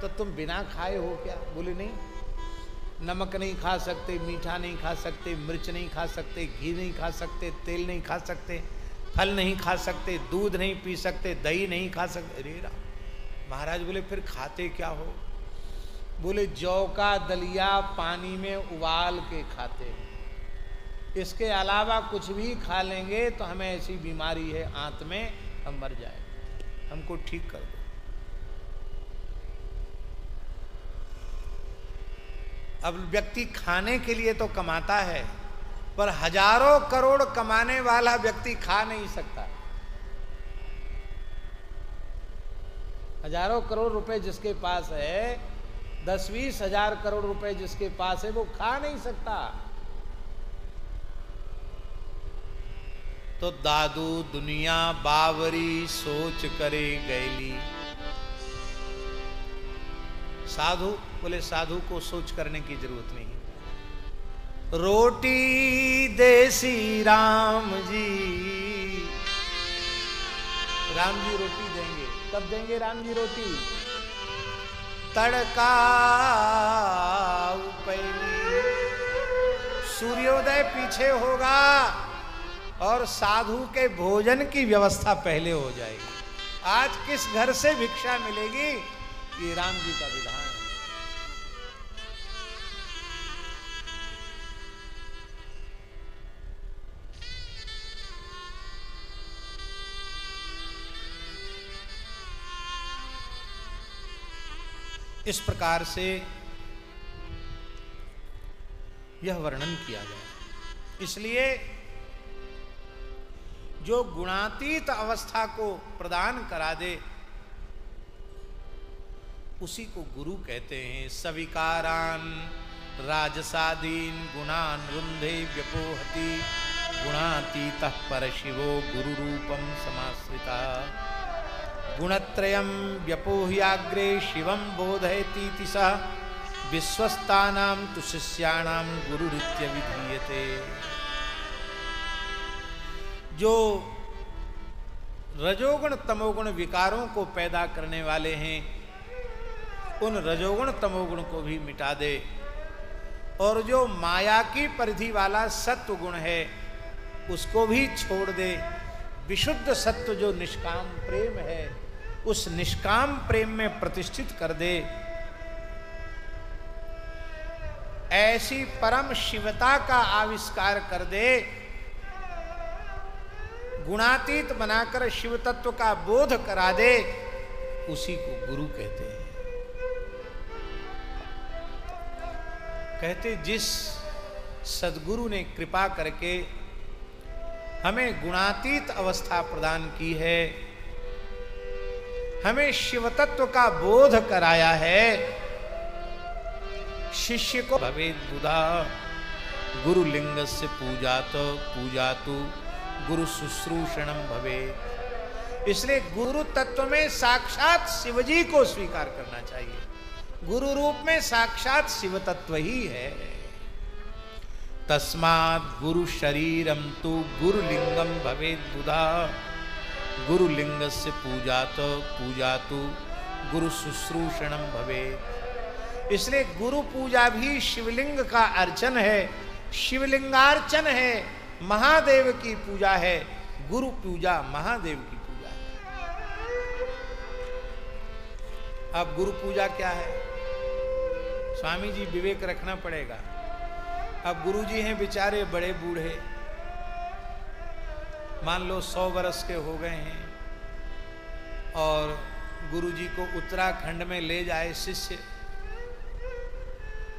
तो तुम बिना खाए हो क्या? बोले नहीं, नमक नहीं खा सकते, मीठा नहीं खा सकते, मिर्च नहीं खा सकते, घी नहीं खा सकते, तेल नहीं खा सकते, फल नहीं खा सकते, दूध नहीं पी सकते, दही नहीं खा सकते। अरे राम। महाराज बोले, फिर खाते क्या हो? बोले, जौ का दलिया पानी में उबाल के खाते हैं, इसके अलावा कुछ भी खा लेंगे तो हमें ऐसी बीमारी है आंत में, हम मर जाए, हमको ठीक कर दो। अब व्यक्ति खाने के लिए तो कमाता है, पर हजारों करोड़ कमाने वाला व्यक्ति खा नहीं सकता। हजारों करोड़ रुपए जिसके पास है, 10-20 हजार करोड़ रुपए जिसके पास है, वो खा नहीं सकता। तो दादू दुनिया बावरी सोच करे गैली। साधु बोले साधु को सोच करने की जरूरत नहीं। रोटी देसी राम जी, राम जी रोटी देंगे। कब देंगे राम जी रोटी? तड़का पहली, सूर्योदय पीछे होगा और साधु के भोजन की व्यवस्था पहले हो जाएगी। आज किस घर से भिक्षा मिलेगी? ये राम जी का विधान है। इस प्रकार से यह वर्णन किया गया। इसलिए जो गुणातीत अवस्था को प्रदान करा दे उसी को गुरु कहते हैं। सविकारान राजसादीन गुणान रुंधे व्यपोहति गुणातीतः परशिवो गुरु रूपम समाश्रिता। गुणत्रयं व्यपोह्याग्रे शिवं बोधयतीति सः विश्वस्तानां तु शिष्याणां गुरुरित्य विधीयते। जो रजोगुण तमोगुण विकारों को पैदा करने वाले हैं उन रजोगुण तमोगुण को भी मिटा दे, और जो माया की परिधि वाला सत्व गुण है उसको भी छोड़ दे। विशुद्ध सत्व जो निष्काम प्रेम है उस निष्काम प्रेम में प्रतिष्ठित कर दे। ऐसी परम शिवता का आविष्कार कर दे, गुणातीत बनाकर शिव तत्व का बोध करा दे, उसी को गुरु कहते हैं। कहते जिस सद्गुरु ने कृपा करके हमें गुणातीत अवस्था प्रदान की है, हमें शिव तत्व का बोध कराया है, शिष्य को भवेद बुधा गुरु लिंग से पूजा तो गुरु शुश्रूषणम भवे। इसलिए गुरु तत्व में साक्षात शिवजी को स्वीकार करना चाहिए। गुरु रूप में साक्षात शिव तत्व ही है। तस्मात् गुरु शरीरम तु गुरु लिंगम भवेद बुधा गुरु लिंग से पूजा तो गुरु शुश्रूषणम भवे। इसलिए गुरु पूजा भी शिवलिंग का अर्चन है, शिवलिंगार्चन है, महादेव की पूजा है। गुरु पूजा महादेव की पूजा है। अब गुरु पूजा क्या है? स्वामी जी विवेक रखना पड़ेगा। अब गुरु जी हैं बेचारे बड़े बूढ़े, मान लो 100 वर्ष के हो गए हैं, और गुरु जी को उत्तराखंड में ले जाए शिष्य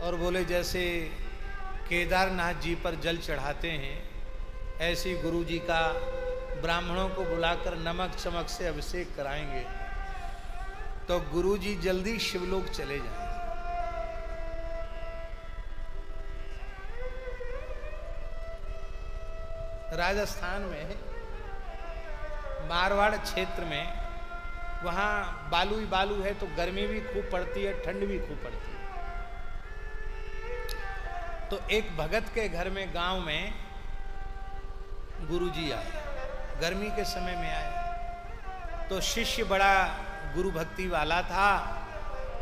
और बोले जैसे केदारनाथ जी पर जल चढ़ाते हैं ऐसे गुरु जी का ब्राह्मणों को बुलाकर नमक चमक से अभिषेक कराएंगे तो गुरु जी जल्दी शिवलोक चले जाएंगे। राजस्थान में मारवाड़ क्षेत्र में वहाँ बालू ही बालू है तो गर्मी भी खूब पड़ती है, ठंड भी खूब पड़ती है। तो एक भगत के घर में गांव में गुरुजी आए, गर्मी के समय में आए। तो शिष्य बड़ा गुरु भक्ति वाला था,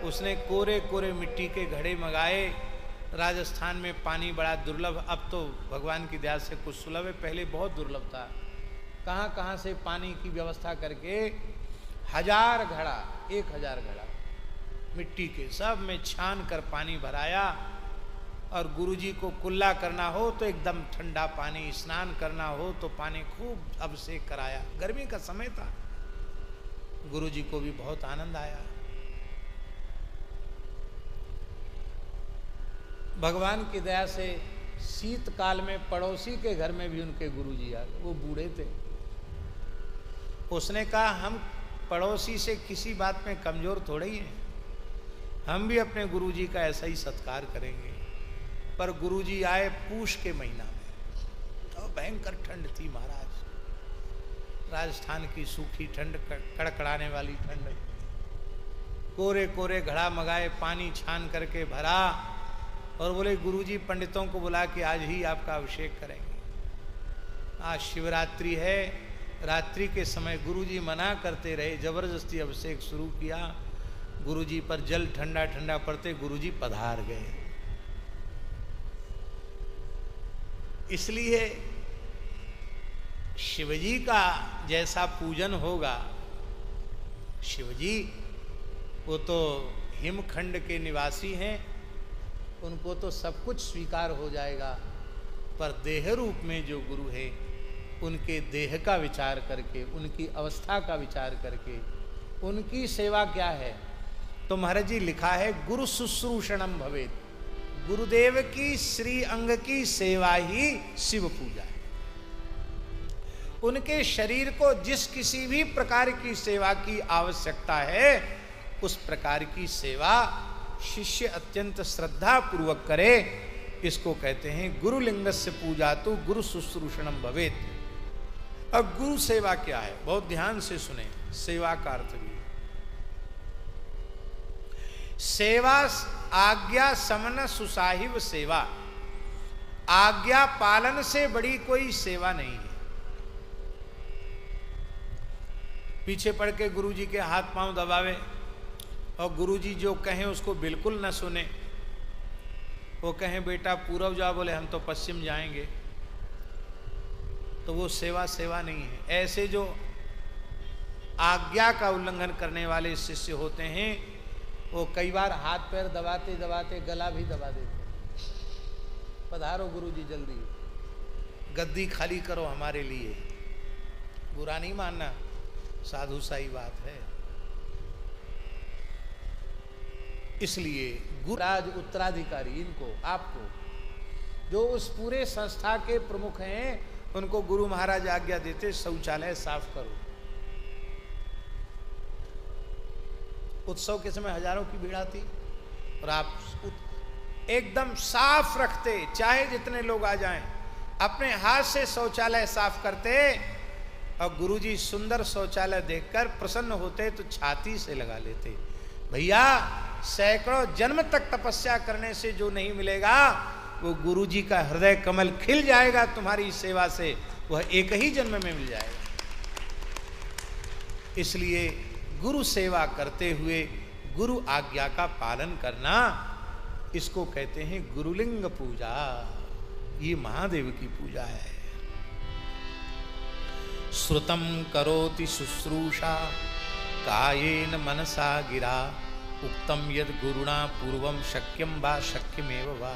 उसने कोरे कोरे मिट्टी के घड़े मंगाए। राजस्थान में पानी बड़ा दुर्लभ, अब तो भगवान की दया से कुछ सुलभ है, पहले बहुत दुर्लभ था। कहाँ कहाँ से पानी की व्यवस्था करके 1000 घड़ा 1000 घड़ा मिट्टी के सब में छान कर पानी भराया। और गुरुजी को कुल्ला करना हो तो एकदम ठंडा पानी, स्नान करना हो तो पानी खूब अभिषेक कराया। गर्मी का समय था, गुरुजी को भी बहुत आनंद आया। भगवान की दया से शीतकाल में पड़ोसी के घर में भी उनके गुरुजी आ गए। वो बूढ़े थे, उसने कहा हम पड़ोसी से किसी बात में कमजोर थोड़े ही हैं, हम भी अपने गुरुजी का ऐसा ही सत्कार करेंगे। पर गुरुजी आए पूष के महीना में, तो भयंकर ठंड थी महाराज, राजस्थान की सूखी ठंड, कड़कड़ाने वाली ठंड, कोरे कोरे घड़ा मंगाए, पानी छान करके भरा और बोले गुरुजी पंडितों को बुला के आज ही आपका अभिषेक करेंगे। आज शिवरात्रि है, रात्रि के समय गुरुजी मना करते रहे, जबरदस्ती अभिषेक शुरू किया। गुरुजी पर जल ठंडा ठंडा पड़ते गुरुजी पधार गए। इसलिए शिवजी का जैसा पूजन होगा, शिवजी वो तो हिमखंड के निवासी हैं, उनको तो सब कुछ स्वीकार हो जाएगा, पर देह रूप में जो गुरु है उनके देह का विचार करके, उनकी अवस्था का विचार करके उनकी सेवा क्या है। तो महाराज जी लिखा है गुरु शुश्रूषणम भवेत, गुरुदेव की श्री अंग की सेवा ही शिव पूजा है। उनके शरीर को जिस किसी भी प्रकार की सेवा की आवश्यकता है उस प्रकार की सेवा शिष्य अत्यंत श्रद्धा पूर्वक करे, इसको कहते हैं गुरुलिंगस्य पूजा तो गुरु शुश्रूषणम भवेत। अब गुरु सेवा क्या है, बहुत ध्यान से सुने। सेवा का अर्थ भी सेवा आज्ञा समन सुसाहिब सेवा, आज्ञा पालन से बड़ी कोई सेवा नहीं है। पीछे पड़ के गुरुजी के हाथ पांव दबावे और गुरुजी जो कहें उसको बिल्कुल न सुने, वो कहें बेटा पूरब जाओ, बोले हम तो पश्चिम जाएंगे, तो वो सेवा नहीं है। ऐसे जो आज्ञा का उल्लंघन करने वाले शिष्य होते हैं वो कई बार हाथ पैर दबाते दबाते गला भी दबा देते हैं। पधारो गुरुजी जल्दी, गद्दी खाली करो हमारे लिए। बुरा नहीं मानना, साधु सा ही बात है। इसलिए गुरुराज उत्तराधिकारी इनको, आपको जो उस पूरे संस्था के प्रमुख हैं, उनको गुरु महाराज आज्ञा देते शौचालय साफ करो। उत्सव के समय हजारों की भीड़ आती और आप एकदम साफ रखते, चाहे जितने लोग आ जाएं, अपने हाथ से शौचालय साफ करते और गुरुजी सुंदर शौचालय देखकर प्रसन्न होते तो छाती से लगा लेते। भैया सैकड़ों जन्म तक तपस्या करने से जो नहीं मिलेगा वो गुरुजी का हृदय कमल खिल जाएगा तुम्हारी सेवा से, वह एक ही जन्म में मिल जाएगा। इसलिए गुरु सेवा करते हुए गुरु आज्ञा का पालन करना, इसको कहते हैं गुरुलिंग पूजा। ये महादेव की पूजा है। श्रुतम करोति शुश्रूषा कायेन मनसा गिरा, उक्तम यद गुरुणा पूर्वम शक्यम वा शक्यमेव वा।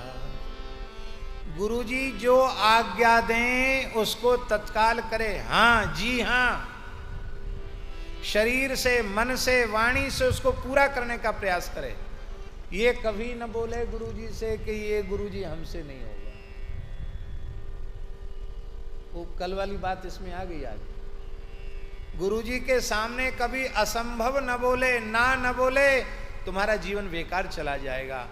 गुरुजी जो आज्ञा दें उसको तत्काल करे, हाँ जी हाँ, शरीर से, मन से, वाणी से उसको पूरा करने का प्रयास करे। ये कभी न बोले गुरुजी से कि ये गुरुजी हमसे नहीं होगा। वो कल वाली बात इसमें आ गई आज। गुरुजी के सामने कभी असंभव न बोले, ना न बोले, तुम्हारा जीवन बेकार चला जाएगा।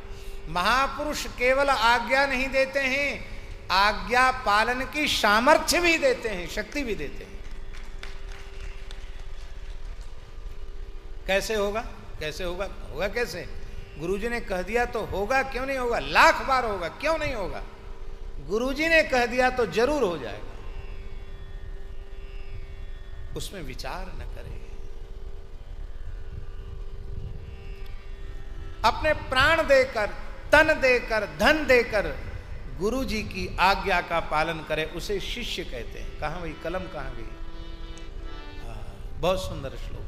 महापुरुष केवल आज्ञा नहीं देते हैं, आज्ञा पालन की सामर्थ्य भी देते हैं, शक्ति भी देते हैं। कैसे होगा, कैसे होगा, होगा कैसे? गुरुजी ने कह दिया तो होगा, क्यों नहीं होगा? लाख बार होगा, क्यों नहीं होगा? गुरुजी ने कह दिया तो जरूर हो जाएगा। उसमें विचार न करें। अपने प्राण देकर, तन देकर, धन देकर गुरुजी की आज्ञा का पालन करे, उसे शिष्य कहते हैं। कहां गई कलम, कहां गई? बहुत सुंदर श्लोक है।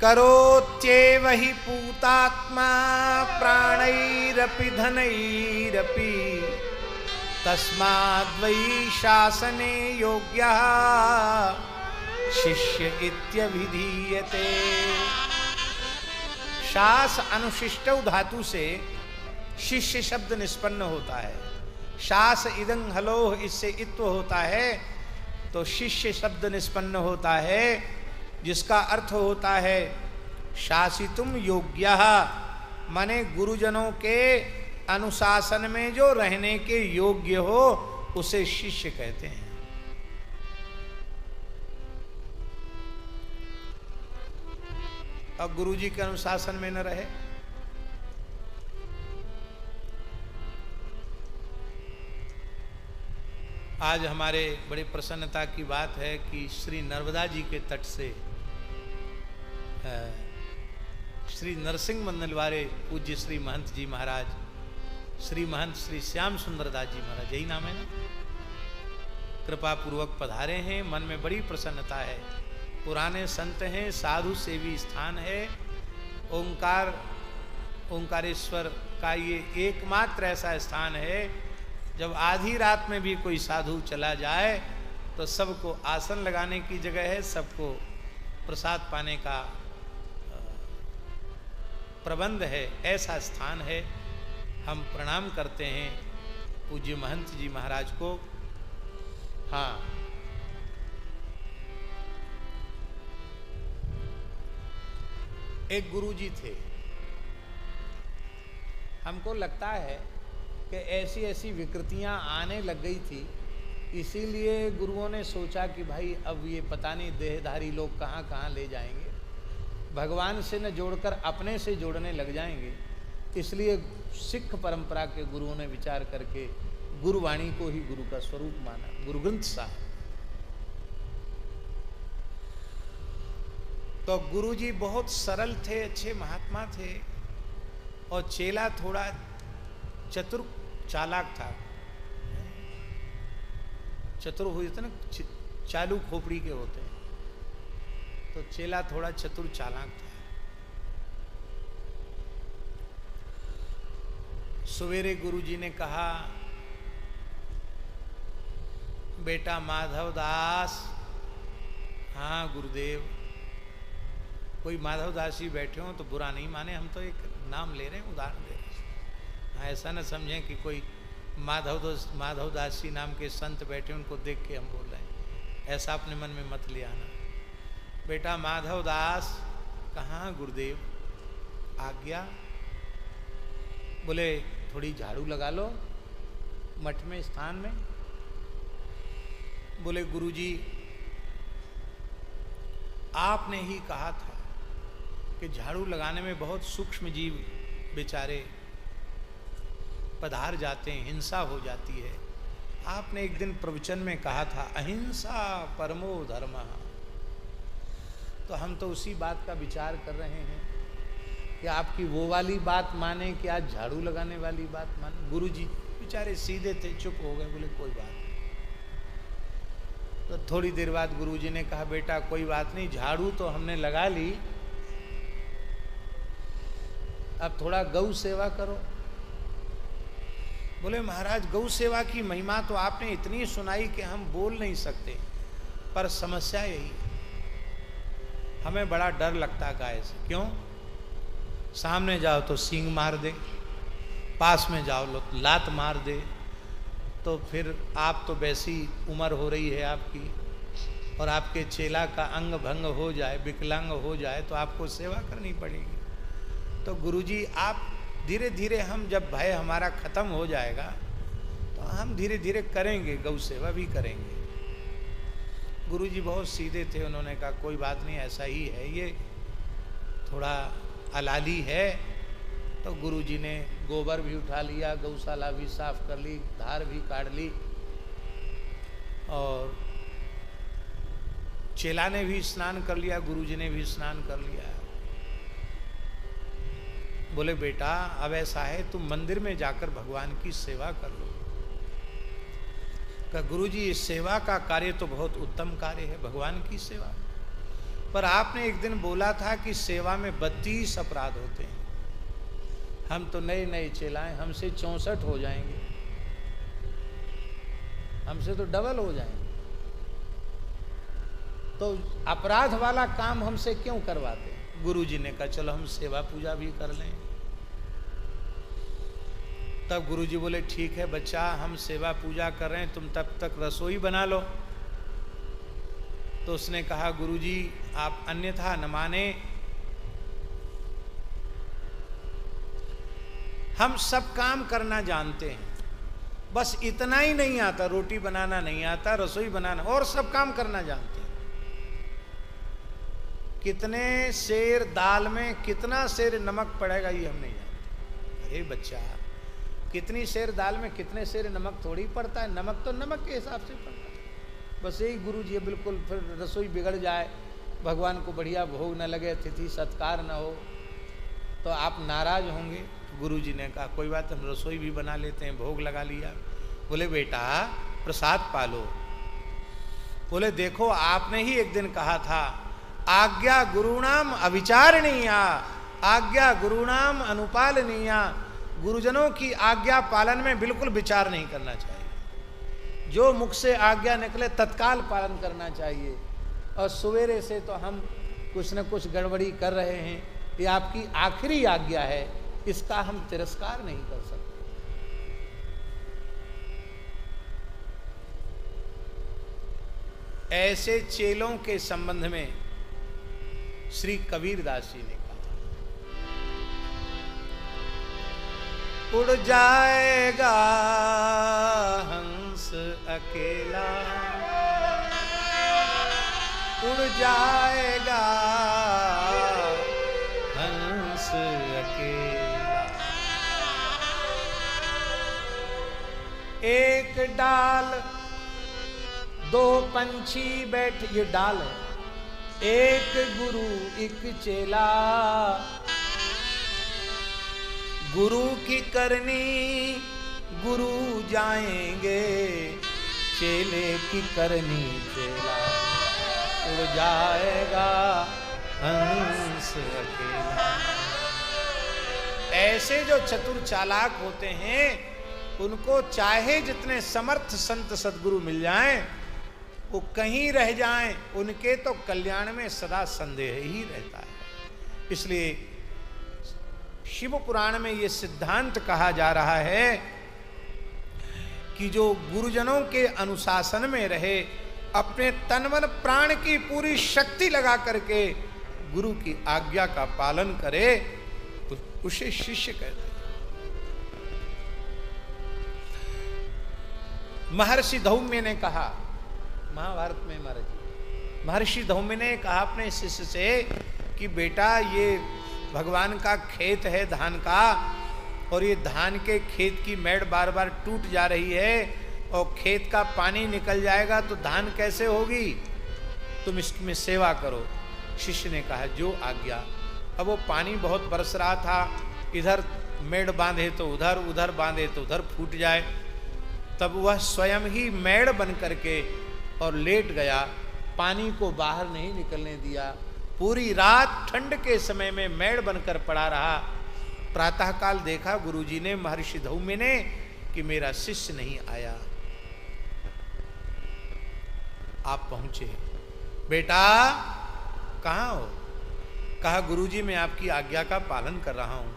करोत्येव हि पूतात्मा प्राणैरपि धनैरपि, तस्माद्वै शासने योग्यः शिष्य इत्यभिधीयते। शास अनुशिष्ट धातु से शिष्य शब्द निष्पन्न होता है। शास इदं हलोह, इससे इत्व होता है, तो शिष्य शब्द निष्पन्न होता है, जिसका अर्थ होता है शासितुम योग्यः, माने गुरुजनों के अनुशासन में जो रहने के योग्य हो उसे शिष्य कहते हैं। अब गुरु जी के अनुशासन में न रहे, आज हमारे बड़ी प्रसन्नता की बात है कि श्री नर्मदा जी के तट से श्री नरसिंह मंडल वाले पूज्य श्री महंत जी महाराज, श्री महंत श्री श्याम सुंदर दास जी महाराज, यही नाम है ना, कृपा पूर्वक पधारे हैं। मन में बड़ी प्रसन्नता है। पुराने संत हैं, साधु सेवी स्थान है। ओंकारेश्वर का ये एकमात्र ऐसा स्थान है, जब आधी रात में भी कोई साधु चला जाए तो सबको आसन लगाने की जगह है, सबको प्रसाद पाने का प्रबंध है, ऐसा स्थान है। हम प्रणाम करते हैं पूज्य महंत जी महाराज को। हाँ, एक गुरु जी थे, हमको लगता है कि ऐसी ऐसी विकृतियां आने लग गई थी, इसीलिए गुरुओं ने सोचा कि भाई अब ये पता नहीं देहधारी लोग कहाँ कहाँ ले जाएंगे, भगवान से न जोड़कर अपने से जोड़ने लग जाएंगे। इसलिए सिख परंपरा के गुरुओं ने विचार करके गुरुवाणी को ही गुरु का स्वरूप माना, गुरु ग्रंथ साहब। तो गुरु जी बहुत सरल थे, अच्छे महात्मा थे, और चेला थोड़ा चतुर चालाक था। चतुर हुए थे ना, चालू खोपड़ी के होते हैं, तो चेला थोड़ा चतुर चालाक था। सवेरे गुरु जी ने कहा, बेटा माधव दास। हाँ गुरुदेव। कोई माधव दास जी बैठे हो तो बुरा नहीं माने, हम तो एक नाम ले रहे हैं, उदाहरण दे रहे हैं। ऐसा न समझें कि कोई माधव दास जी नाम के संत बैठे, उनको देख के हम बोल रहे हैं, ऐसा अपने मन में मत ले आना। बेटा माधव दास। कहाँ गुरुदेव? आज्ञा। बोले थोड़ी झाड़ू लगा लो मठ में, स्थान में। बोले गुरुजी, आपने ही कहा था कि झाड़ू लगाने में बहुत सूक्ष्म जीव बेचारे पधार जाते हैं, हिंसा हो जाती है। आपने एक दिन प्रवचन में कहा था, अहिंसा परमो धर्मः। तो हम तो उसी बात का विचार कर रहे हैं कि आपकी वो वाली बात माने कि आज झाड़ू लगाने वाली बात माने। गुरुजी बेचारे सीधे थे, चुप हो गए, बोले कोई बात नहीं। तो थोड़ी देर बाद गुरुजी ने कहा, बेटा कोई बात नहीं, झाड़ू तो हमने लगा ली, अब थोड़ा गौ सेवा करो। बोले महाराज गौ सेवा की महिमा तो आपने इतनी सुनाई कि हम बोल नहीं सकते, पर समस्या यही, हमें बड़ा डर लगता गाय से। क्यों? सामने जाओ तो सींग मार दे, पास में जाओ लो लात मार दे, तो फिर आप तो वैसी उम्र हो रही है आपकी, और आपके चेला का अंग भंग हो जाए, विकलांग हो जाए, तो आपको सेवा करनी पड़ेगी। तो गुरुजी आप धीरे धीरे, हम जब भय हमारा खत्म हो जाएगा तो हम धीरे धीरे करेंगे, गौ सेवा भी करेंगे। गुरुजी बहुत सीधे थे, उन्होंने कहा कोई बात नहीं, ऐसा ही है, ये थोड़ा अलाली है। तो गुरुजी ने गोबर भी उठा लिया, गौशाला भी साफ कर ली, धार भी काट ली, और चेला ने भी स्नान कर लिया, गुरुजी ने भी स्नान कर लिया। बोले बेटा अब ऐसा है, तुम मंदिर में जाकर भगवान की सेवा कर लो। कहा गुरुजी इस सेवा का कार्य तो बहुत उत्तम कार्य है, भगवान की सेवा, पर आपने एक दिन बोला था कि सेवा में 32 अपराध होते हैं। हम तो नए नए चेलाएं, हमसे 64 हो जाएंगे, हमसे तो डबल हो जाएंगे, तो अपराध वाला काम हमसे क्यों करवाते? गुरुजी ने कहा चलो हम सेवा पूजा भी कर लें। तब गुरुजी बोले ठीक है बच्चा, हम सेवा पूजा कर रहे हैं, तुम तब तक रसोई बना लो। तो उसने कहा गुरुजी आप अन्यथा न माने, हम सब काम करना जानते हैं, बस इतना ही नहीं आता, रोटी बनाना नहीं आता, रसोई बनाना, और सब काम करना जानते हैं। कितने सेर दाल में कितना सेर नमक पड़ेगा ये हम नहीं जानते। अरे बच्चा, कितनी सेर दाल में कितने सेर नमक थोड़ी पड़ता है, नमक तो नमक के हिसाब से पड़ता है। बस यही गुरु जी बिल्कुल, फिर रसोई बिगड़ जाए, भगवान को बढ़िया भोग न लगे, अतिथि सत्कार न हो तो आप नाराज होंगे। गुरु जी ने कहा कोई बात, हम रसोई भी बना लेते हैं, भोग लगा लिया। बोले बेटा प्रसाद पालो। बोले देखो आपने ही एक दिन कहा था, आज्ञा गुरुणाम अविचारणीया, आज्ञा गुरुणाम अनुपालनीया। गुरुजनों की आज्ञा पालन में बिल्कुल विचार नहीं करना चाहिए, जो मुख से आज्ञा निकले तत्काल पालन करना चाहिए। और सवेरे से तो हम कुछ न कुछ गड़बड़ी कर रहे हैं, ये आपकी आखिरी आज्ञा है, इसका हम तिरस्कार नहीं कर सकते। ऐसे चेलों के संबंध में श्री कबीरदास जी ने कहा, उड़ जाएगा हंस अकेला, उड़ जाएगा हंस अकेला, एक डाल दो पंछी बैठ, ये डाल है, एक गुरु एक चेला, गुरु की करनी गुरु जाएंगे, चेले की करनी चेला, उड़ जाएगा हंस अकेला। ऐसे जो चतुर चालाक होते हैं, उनको चाहे जितने समर्थ संत सद्गुरु मिल जाएं, वो कहीं रह जाएं, उनके तो कल्याण में सदा संदेह ही रहता है। इसलिए शिव पुराण में ये सिद्धांत कहा जा रहा है कि जो गुरुजनों के अनुशासन में रहे, अपने तन मन प्राण की पूरी शक्ति लगा करके गुरु की आज्ञा का पालन करे, उसे शिष्य कहते हैं। महर्षि धौम्य ने कहा, महाभारत में महर्षि धौम्य ने कहा अपने शिष्य से कि बेटा ये भगवान का खेत है धान का, और ये धान के खेत की मेड़ बार बार टूट जा रही है, और खेत का पानी निकल जाएगा तो धान कैसे होगी, तुम इसमें सेवा करो। शिष्य ने कहा जो आज्ञा। अब वो पानी बहुत बरस रहा था, इधर मेड़ बांधे तो उधर, उधर बांधे तो उधर फूट जाए। तब वह स्वयं ही मेड़ बन करके और लेट गया, पानी को बाहर नहीं निकलने दिया। पूरी रात ठंड के समय में मेड़ बनकर पड़ा रहा। प्रातःकाल देखा गुरुजी ने, महर्षि धौम्य ने, कि मेरा शिष्य नहीं आया। आप पहुंचे, बेटा कहाँ हो? कहा गुरुजी मैं आपकी आज्ञा का पालन कर रहा हूं।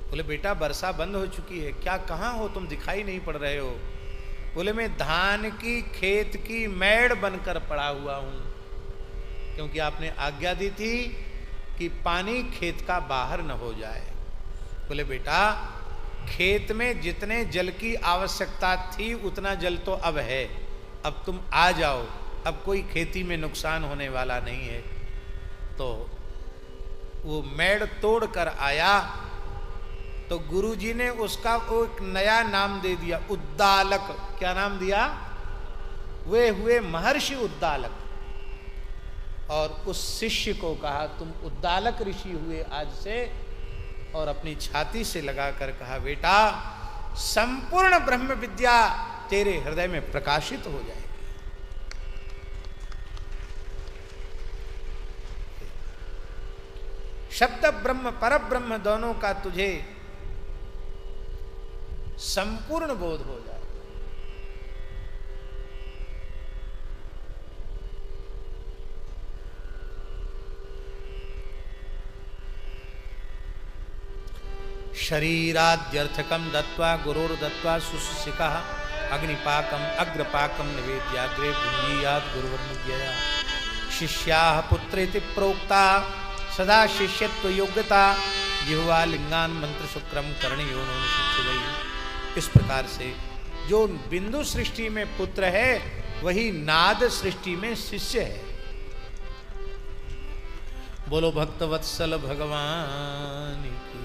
बोले बेटा वर्षा बंद हो चुकी है, क्या कहाँ हो तुम, दिखाई नहीं पड़ रहे हो? बोले मैं धान की खेत की मेड़ बनकर पड़ा हुआ हूं, क्योंकि आपने आज्ञा दी थी कि पानी खेत का बाहर न हो जाए। बोले बेटा खेत में जितने जल की आवश्यकता थी उतना जल तो अब है, अब तुम आ जाओ, अब कोई खेती में नुकसान होने वाला नहीं है। तो वो मेड़ तोड़ कर आया तो गुरुजी ने उसका वो एक नया नाम दे दिया, उद्दालक। क्या नाम दिया? वे हुए महर्षि उद्दालक। और उस शिष्य को कहा तुम उद्दालक ऋषि हुए आज से, और अपनी छाती से लगाकर कहा बेटा संपूर्ण ब्रह्म विद्या तेरे हृदय में प्रकाशित हो जाएगी। शब्द ब्रह्म पर ब्रह्म दोनों का तुझे संपूर्ण बोध हो जाए। शरीराद्यर्थकम दत्वा गुरोर्दत्वा सुशिका अग्निपाकम अग्रपाकम निवेद्याग्रे भुंजीयात् गुरुर्मुद्यया। शिष्याः पुत्रेति प्रोक्ता सदा शिष्यत्व योग्यता जिह्वा लिंगान मंत्र शुक्रम कर्णयोनो शिक्षुवै। इस प्रकार से जो बिंदु सृष्टि में पुत्र है वही नाद सृष्टि में शिष्य है। बोलो भक्तवत्सल भगवान की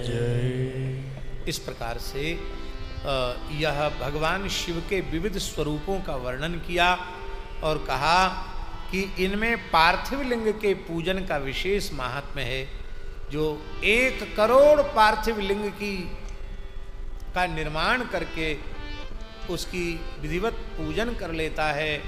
जय। इस प्रकार से यह भगवान शिव के विविध स्वरूपों का वर्णन किया और कहा कि इनमें पार्थिव लिंग के पूजन का विशेष महात्म्य है। जो 1 करोड़ पार्थिव लिंग का निर्माण करके उसकी विधिवत पूजन कर लेता है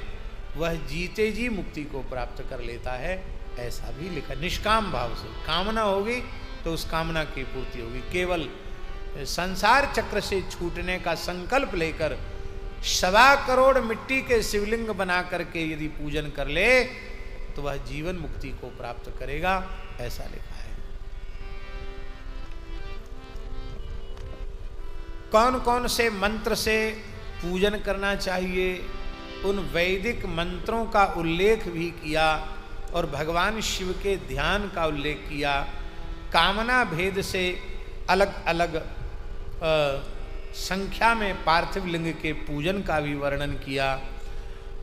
वह जीते जी मुक्ति को प्राप्त कर लेता है, ऐसा भी लिखा। निष्काम भाव से कामना होगी तो उस कामना की पूर्ति होगी। केवल संसार चक्र से छूटने का संकल्प लेकर 1.25 करोड़ मिट्टी के शिवलिंग बना करके यदि पूजन कर ले तो वह जीवन मुक्ति को प्राप्त करेगा, ऐसा लिखा है। कौन कौन से मंत्र से पूजन करना चाहिए, उन वैदिक मंत्रों का उल्लेख भी किया और भगवान शिव के ध्यान का उल्लेख किया। कामना भेद से अलग अलग संख्या में पार्थिव लिंग के पूजन का भी वर्णन किया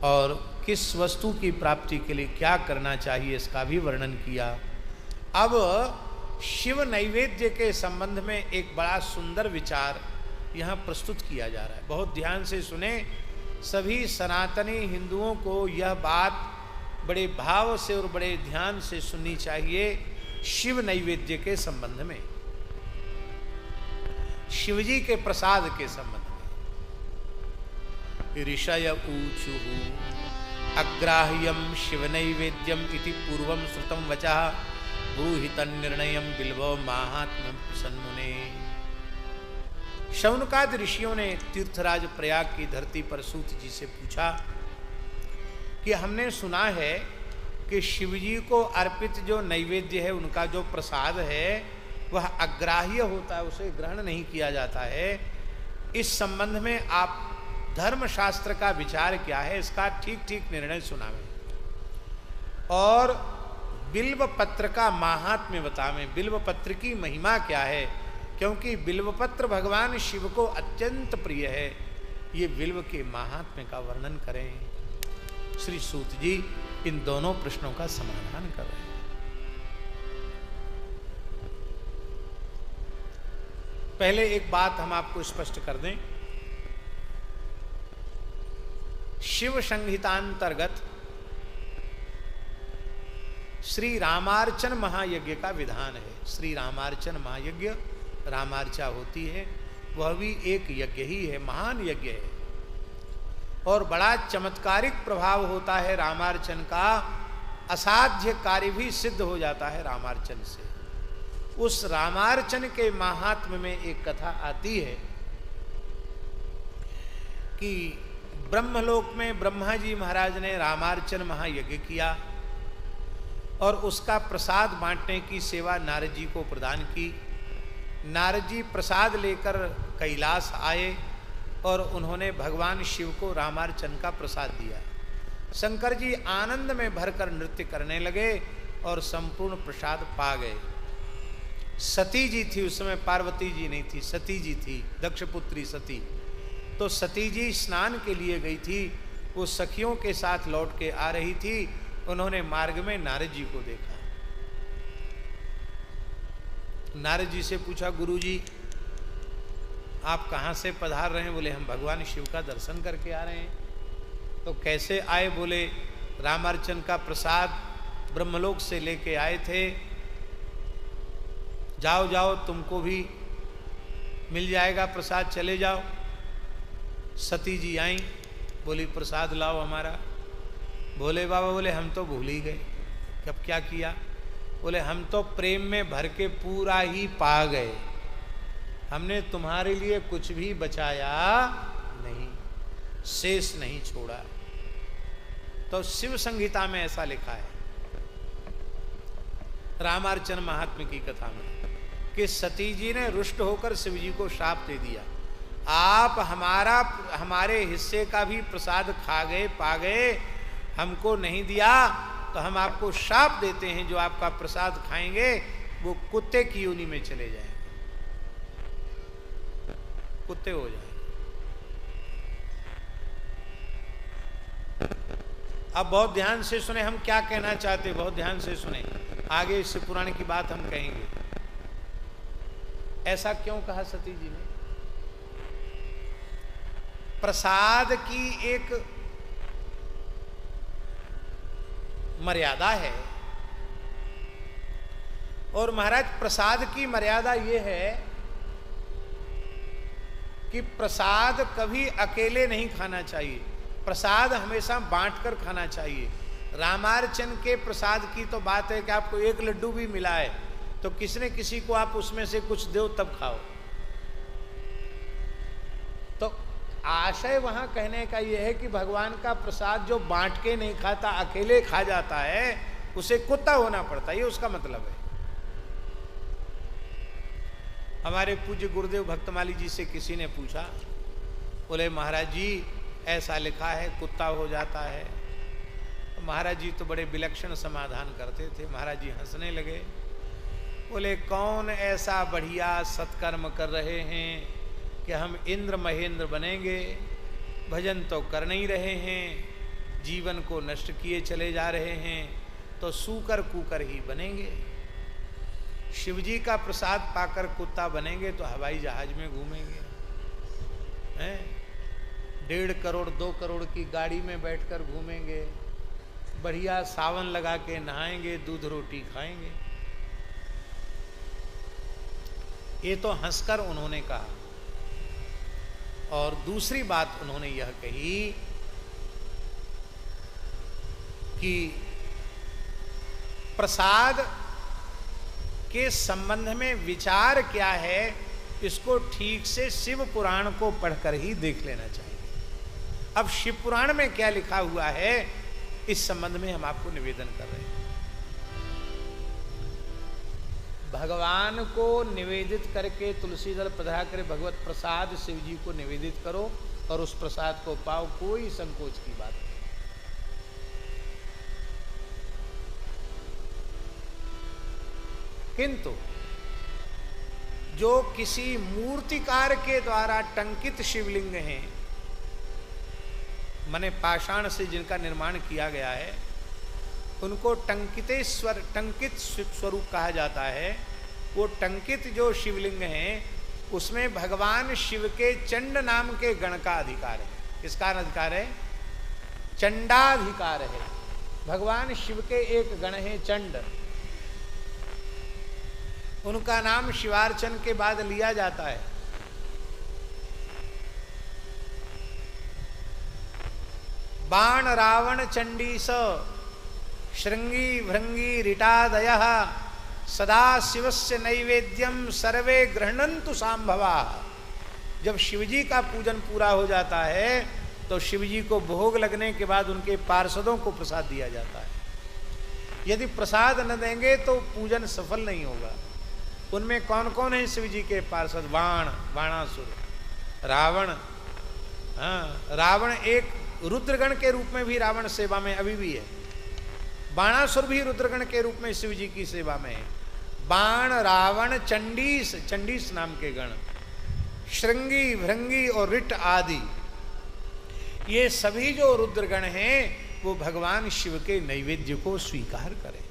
और किस वस्तु की प्राप्ति के लिए क्या करना चाहिए इसका भी वर्णन किया। अब शिव नैवेद्य के संबंध में एक बड़ा सुंदर विचार यहाँ प्रस्तुत किया जा रहा है। बहुत ध्यान से सुने, सभी सनातनी हिंदुओं को यह बात बड़े भाव से और बड़े ध्यान से सुननी चाहिए। शिव नैवेद्य के संबंध में, शिवजी के प्रसाद के संबंध में। ऋषय ऊचु अग्राह्यम शिव नैवेद्यम इति पूर्वम श्रुतम वचः ब्रूहितं निर्णयम बिल्वो माहात्म्यम प्रसन्मुने। शौनकादि ऋषियों ने तीर्थराज प्रयाग की धरती पर सूत जी से पूछा कि हमने सुना है कि शिवजी को अर्पित जो नैवेद्य है, उनका जो प्रसाद है वह अग्राह्य होता है, उसे ग्रहण नहीं किया जाता है। इस संबंध में आप धर्मशास्त्र का विचार क्या है, इसका ठीक ठीक निर्णय सुनावें और बिल्व पत्र का महात्म्य बतावें। बिल्व पत्र की महिमा क्या है, क्योंकि बिल्व पत्र भगवान शिव को अत्यंत प्रिय है। ये बिल्व के महात्म्य का वर्णन करें। श्री सूत जी इन दोनों प्रश्नों का समाधान कर रहे हैं। पहले एक बात हम आपको स्पष्ट कर दें, शिव संहितांतर्गत श्री रामार्चन महायज्ञ का विधान है। श्री रामार्चन महायज्ञ, रामार्चा होती है, वह भी एक यज्ञ ही है, महान यज्ञ है और बड़ा चमत्कारिक प्रभाव होता है रामार्चन का। असाध्य कार्य भी सिद्ध हो जाता है रामार्चन से। उस रामार्चन के महात्म्य में एक कथा आती है कि ब्रह्मलोक में ब्रह्मा जी महाराज ने रामार्चन महायज्ञ किया और उसका प्रसाद बांटने की सेवा नारद जी को प्रदान की। नारद जी प्रसाद लेकर कैलाश आए और उन्होंने भगवान शिव को रामार्चन का प्रसाद दिया। शंकर जी आनंद में भरकर नृत्य करने लगे और संपूर्ण प्रसाद पा गए। सती जी थी उस समय, पार्वती जी नहीं थी, सती जी थी, दक्ष पुत्री सती। तो सती जी स्नान के लिए गई थी, वो सखियों के साथ लौट के आ रही थी। उन्होंने मार्ग में नारद जी को देखा। नारद जी से पूछा, गुरु जी आप कहाँ से पधार रहे हैं? बोले हम भगवान शिव का दर्शन करके आ रहे हैं। तो कैसे आए? बोले रामार्चन का प्रसाद ब्रह्मलोक से लेके आए थे, जाओ जाओ तुमको भी मिल जाएगा प्रसाद, चले जाओ। सती जी आई, बोली प्रसाद लाओ हमारा। बोले बाबा, बोले हम तो भूल ही गए। कब क्या किया? बोले हम तो प्रेम में भर के पूरा ही पा गए, हमने तुम्हारे लिए कुछ भी बचाया नहीं, शेष नहीं छोड़ा। तो शिव संहिता में ऐसा लिखा है रामार्चन महात्म्य की कथा में कि सती जी ने रुष्ट होकर शिव जी को शाप दे दिया, आप हमारे हिस्से का भी प्रसाद खा गए, पा गए, हमको नहीं दिया, तो हम आपको शाप देते हैं, जो आपका प्रसाद खाएंगे वो कुत्ते की योनि में चले जाएंगे। कुत्ते हो जाएंगे। अब बहुत ध्यान से सुने हम क्या कहना चाहते, बहुत ध्यान से सुने, आगे इस पुराण की बात हम कहेंगे। ऐसा क्यों कहा सती जी ने? प्रसाद की एक मर्यादा है, और महाराज प्रसाद की मर्यादा यह है कि प्रसाद कभी अकेले नहीं खाना चाहिए, प्रसाद हमेशा बांटकर खाना चाहिए। रामार्चन के प्रसाद की तो बात है कि आपको एक लड्डू भी मिला है तो किसने किसी को आप उसमें से कुछ दो तब खाओ। तो आशय वहां कहने का यह है कि भगवान का प्रसाद जो बांट के नहीं खाता, अकेले खा जाता है, उसे कुत्ता होना पड़ता है, ये उसका मतलब है। हमारे पूज्य गुरुदेव भक्तमाली जी से किसी ने पूछा, बोले महाराज जी ऐसा लिखा है कुत्ता हो जाता है। महाराज जी तो बड़े विलक्षण समाधान करते थे। महाराज जी हंसने लगे, बोले कौन ऐसा बढ़िया सत्कर्म कर रहे हैं कि हम इंद्र महेंद्र बनेंगे, भजन तो कर नहीं रहे हैं, जीवन को नष्ट किए चले जा रहे हैं, तो सूकर कूकर ही बनेंगे। शिवजी का प्रसाद पाकर कुत्ता बनेंगे तो हवाई जहाज में घूमेंगे, हैं? 1.5 करोड़ 2 करोड़ की गाड़ी में बैठकर घूमेंगे, बढ़िया सावन लगा के नहाएंगे, दूध रोटी खाएंगे। ये तो हंसकर उन्होंने कहा। और दूसरी बात उन्होंने यह कही कि प्रसाद के संबंध में विचार क्या है, इसको ठीक से शिव पुराण को पढ़कर ही देख लेना चाहिए। अब शिव पुराण में क्या लिखा हुआ है, इस संबंध में हम आपको निवेदन कर रहे हैं। भगवान को निवेदित करके तुलसी दल प्रधा कर भगवत प्रसाद शिव जी को निवेदित करो और उस प्रसाद को पाओ, कोई संकोच की बात नहीं। किंतु जो किसी मूर्तिकार के द्वारा टंकित शिवलिंग हैं, माने पाषाण से जिनका निर्माण किया गया है, उनको टंकित स्वरूप कहा जाता है। वो टंकित जो शिवलिंग हैं उसमें भगवान शिव के चंड नाम के गण का अधिकार है। किसका अधिकार है? चंडाधिकार है। भगवान शिव के एक गण है चंड, उनका नाम शिवार्चन के बाद लिया जाता है। बाण रावण चंडीस श्रृंगी भृंगी रिटादयः सदा शिवस्य नैवेद्यम सर्वे गृह्णन्तु सांभवा। जब शिवजी का पूजन पूरा हो जाता है तो शिवजी को भोग लगने के बाद उनके पार्षदों को प्रसाद दिया जाता है। यदि प्रसाद न देंगे तो पूजन सफल नहीं होगा। उनमें कौन कौन है शिवजी के पार्षद? बाणासुर, रावण। हाँ, रावण एक रुद्रगण के रूप में भी रावण सेवा में अभी भी है। बाणासुर भी रुद्रगण के रूप में शिव जी की सेवा में है। बाण, रावण, चंडीस, चंडीस नाम के गण, श्रृंगी, भृंगी और रिट आदि, ये सभी जो रुद्रगण हैं वो भगवान शिव के नैवेद्य को स्वीकार करें।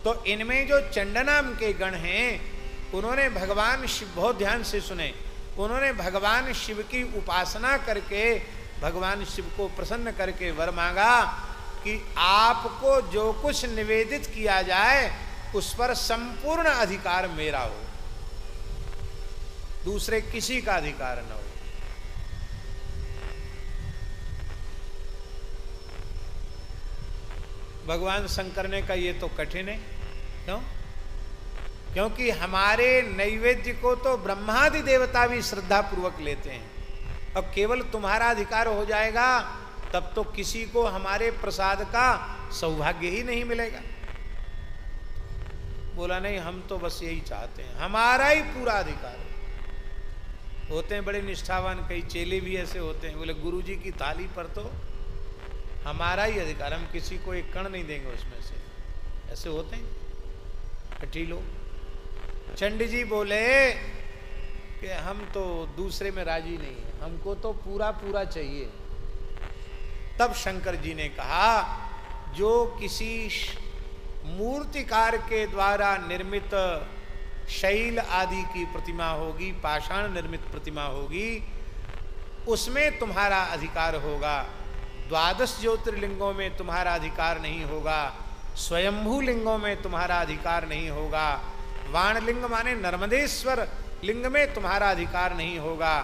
तो इनमें जो चंड नाम के गण हैं उन्होंने भगवान शिव, बहुत ध्यान से सुने, उन्होंने भगवान शिव की उपासना करके भगवान शिव को प्रसन्न करके वर मांगा कि आपको जो कुछ निवेदित किया जाए उस पर संपूर्ण अधिकार मेरा हो, दूसरे किसी का अधिकार न हो। भगवान शंकर ने कहा ये तो कठिन है। क्यों? क्योंकि हमारे नैवेद्य को तो ब्रह्मादि देवता भी श्रद्धा पूर्वक लेते हैं। अब केवल तुम्हारा अधिकार हो जाएगा तब तो किसी को हमारे प्रसाद का सौभाग्य ही नहीं मिलेगा। बोला नहीं, हम तो बस यही चाहते हैं, हमारा ही पूरा अधिकार है। होते हैं बड़े निष्ठावान, कई चेले भी ऐसे होते हैं, बोले गुरुजी की थाली पर तो हमारा ही अधिकार, हम किसी को एक कण नहीं देंगे उसमें से। ऐसे होते हैं हठी लोग। चंडी जी बोले कि हम तो दूसरे में राजी नहीं है, हमको तो पूरा पूरा चाहिए। तब शंकर जी ने कहा जो किसी मूर्तिकार के द्वारा निर्मित शैल आदि की प्रतिमा होगी, पाषाण निर्मित प्रतिमा होगी, उसमें तुम्हारा अधिकार होगा। 12 ज्योतिर्लिंगों में तुम्हारा अधिकार नहीं होगा, स्वयंभू लिंगों में तुम्हारा अधिकार नहीं होगा, वाणलिंग माने नर्मदेश्वर लिंग में तुम्हारा अधिकार नहीं होगा,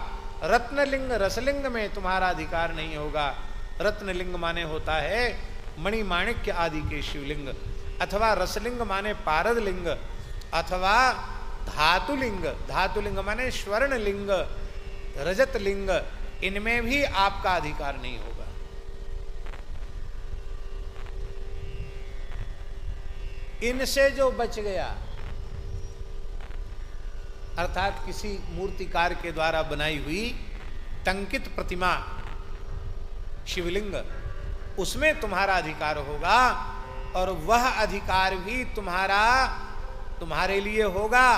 रत्नलिंग रसलिंग में तुम्हारा अधिकार नहीं होगा। रत्नलिंग माने होता है मणिमाणिक्य आदि के शिवलिंग, अथवा रसलिंग माने पारद लिंग, अथवा धातुलिंग, धातुलिंग माने स्वर्णलिंग, रजत लिंग, इनमें भी आपका अधिकार नहीं होगा। इनसे जो बच गया, अर्थात किसी मूर्तिकार के द्वारा बनाई हुई टंकित प्रतिमा शिवलिंग, उसमें तुम्हारा अधिकार होगा, और वह अधिकार भी तुम्हारे लिए होगा।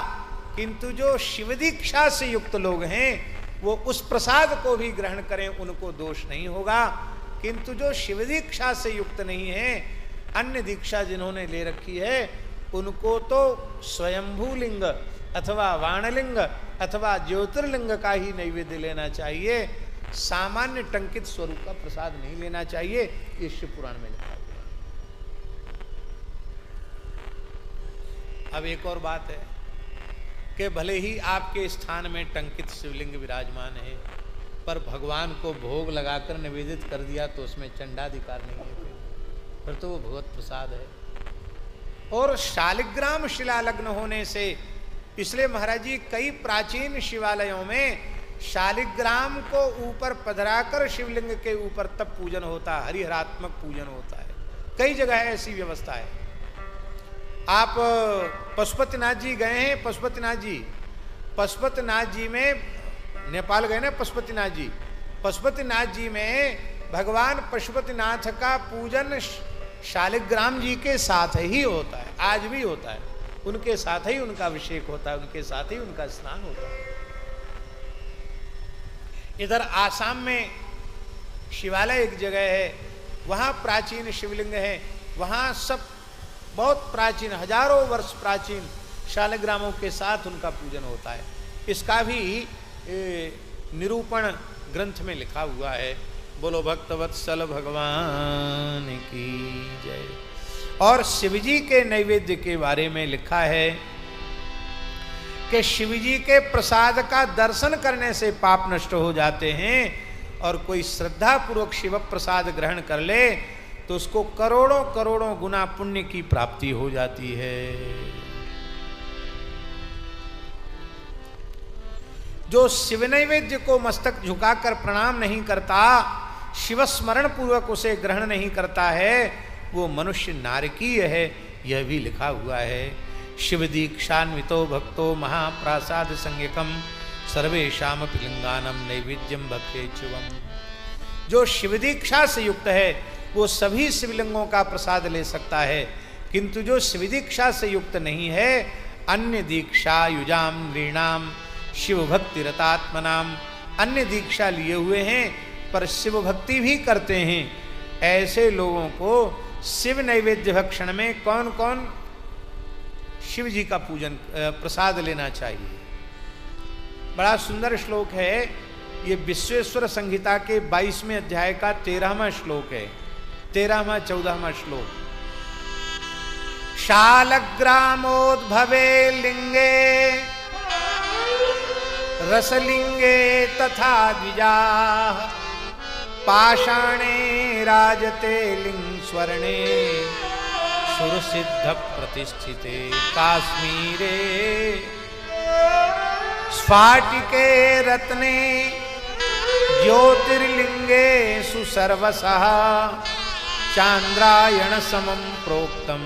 किंतु जो शिव दीक्षा से युक्त लोग हैं वो उस प्रसाद को भी ग्रहण करें, उनको दोष नहीं होगा। किंतु जो शिव दीक्षा से युक्त नहीं है, अन्य दीक्षा जिन्होंने ले रखी है, उनको तो स्वयंभू लिंग अथवा वाणलिंग अथवा ज्योतिर्लिंग का ही नैवेद्य लेना चाहिए, सामान्य टंकित स्वरूप का प्रसाद नहीं लेना चाहिए। ये शिव पुराण में लिखा हुआ। अब एक और बात है कि भले ही आपके स्थान में टंकित शिवलिंग विराजमान है, पर भगवान को भोग लगाकर निवेदित कर दिया तो उसमें चंडाधिकार नहीं है, फिर तो वो भगवत प्रसाद है। और शालिग्राम शिलालग्न होने से, इसलिए महाराज जी कई प्राचीन शिवालयों में शालिग्राम को ऊपर पधराकर शिवलिंग के ऊपर तब पूजन होता है, हरिहरात्मक पूजन होता है। कई जगह ऐसी व्यवस्था है। आप पशुपतिनाथ जी गए हैं? पशुपतिनाथ जी में नेपाल गए ना, पशुपतिनाथ जी में भगवान पशुपतिनाथ का पूजन शालिग्राम जी के साथ ही होता है, आज भी होता है। उनके साथ ही उनका अभिषेक होता है, उनके साथ ही उनका स्नान होता है। इधर आसाम में शिवालय एक जगह है, वहाँ प्राचीन शिवलिंग है, वहाँ सब बहुत प्राचीन, हजारों वर्ष प्राचीन शालिग्रामों के साथ उनका पूजन होता है। इसका भी निरूपण ग्रंथ में लिखा हुआ है। बोलो भक्तवत्सल भगवान की जय। और शिवजी के नैवेद्य के बारे में लिखा है कि शिवजी के प्रसाद का दर्शन करने से पाप नष्ट हो जाते हैं, और कोई श्रद्धा पूर्वक शिव प्रसाद ग्रहण कर ले तो उसको करोड़ों करोड़ों गुना पुण्य की प्राप्ति हो जाती है। जो शिव नैवेद्य को मस्तक झुकाकर प्रणाम नहीं करता, शिव स्मरण पूर्वक उसे ग्रहण नहीं करता है, वो मनुष्य नारकीय है, यह भी लिखा हुआ है। शिव दीक्षान्वितो भक्तो महाप्रासाद संज्ञकम सर्वेशाम पिलिंगानम नैवेद्यम भक्तेच्छुवम। जो शिव दीक्षा से युक्त है वो सभी शिवलिंगों का प्रसाद ले सकता है, किंतु जो शिव दीक्षा से युक्त नहीं है, अन्य दीक्षा युजाम नृणाम शिव भक्ति रतात्मनाम, अन्य दीक्षा लिए हुए हैं पर शिव भक्ति भी करते हैं, ऐसे लोगों को शिव नैवेद्य भक्षण में कौन कौन शिव जी का पूजन प्रसाद लेना चाहिए। बड़ा सुंदर श्लोक है ये, विश्वेश्वर संहिता के 22वें अध्याय का 13वां श्लोक है, 13वां 14वां श्लोक। शालग्रामोद्भवे लिंगे रसलिंगे तथा द्विजाः पाषाणे राजते लिंग स्वर्णे सुरसिद्ध प्रतिष्ठिते काश्मीरे स्फाटिके रत्ने ज्योतिर्लिंगे सुसर्वसः चांद्रायण समं प्रोक्तम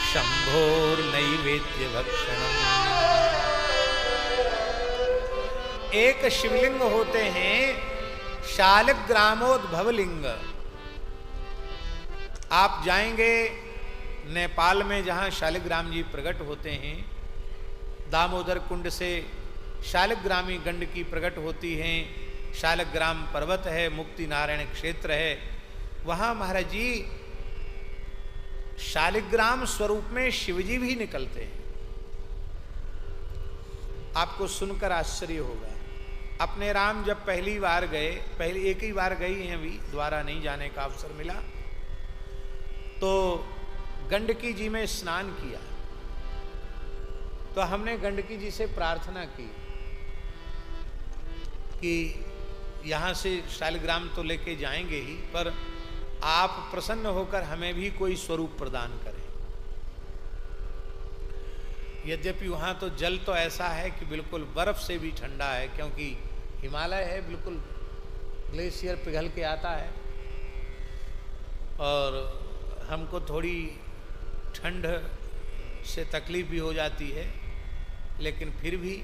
शंभोर नैवेद्य भक्षणम। एक शिवलिंग होते हैं शालिग्रामोद्भव लिंग। आप जाएंगे नेपाल में जहां शालिग्राम जी प्रकट होते हैं, दामोदर कुंड से शालिग्रामी गंडकी प्रकट होती हैं। शालिग्राम पर्वत है, मुक्ति नारायण क्षेत्र है। वहाँ महाराज जी शालिग्राम स्वरूप में शिवजी भी निकलते हैं। आपको सुनकर आश्चर्य होगा। अपने राम जब पहली बार गए, पहली एक ही बार गई हैं, अभी दोबारा नहीं जाने का अवसर मिला, तो गंडकी जी में स्नान किया। तो हमने गंडकी जी से प्रार्थना की कि यहाँ से शालिग्राम तो लेके जाएंगे ही, पर आप प्रसन्न होकर हमें भी कोई स्वरूप प्रदान करें। यद्यपि वहाँ तो जल तो ऐसा है कि बिल्कुल बर्फ से भी ठंडा है, क्योंकि हिमालय है, बिल्कुल ग्लेशियर पिघल के आता है। और हमको थोड़ी ठंड से तकलीफ भी हो जाती है, लेकिन फिर भी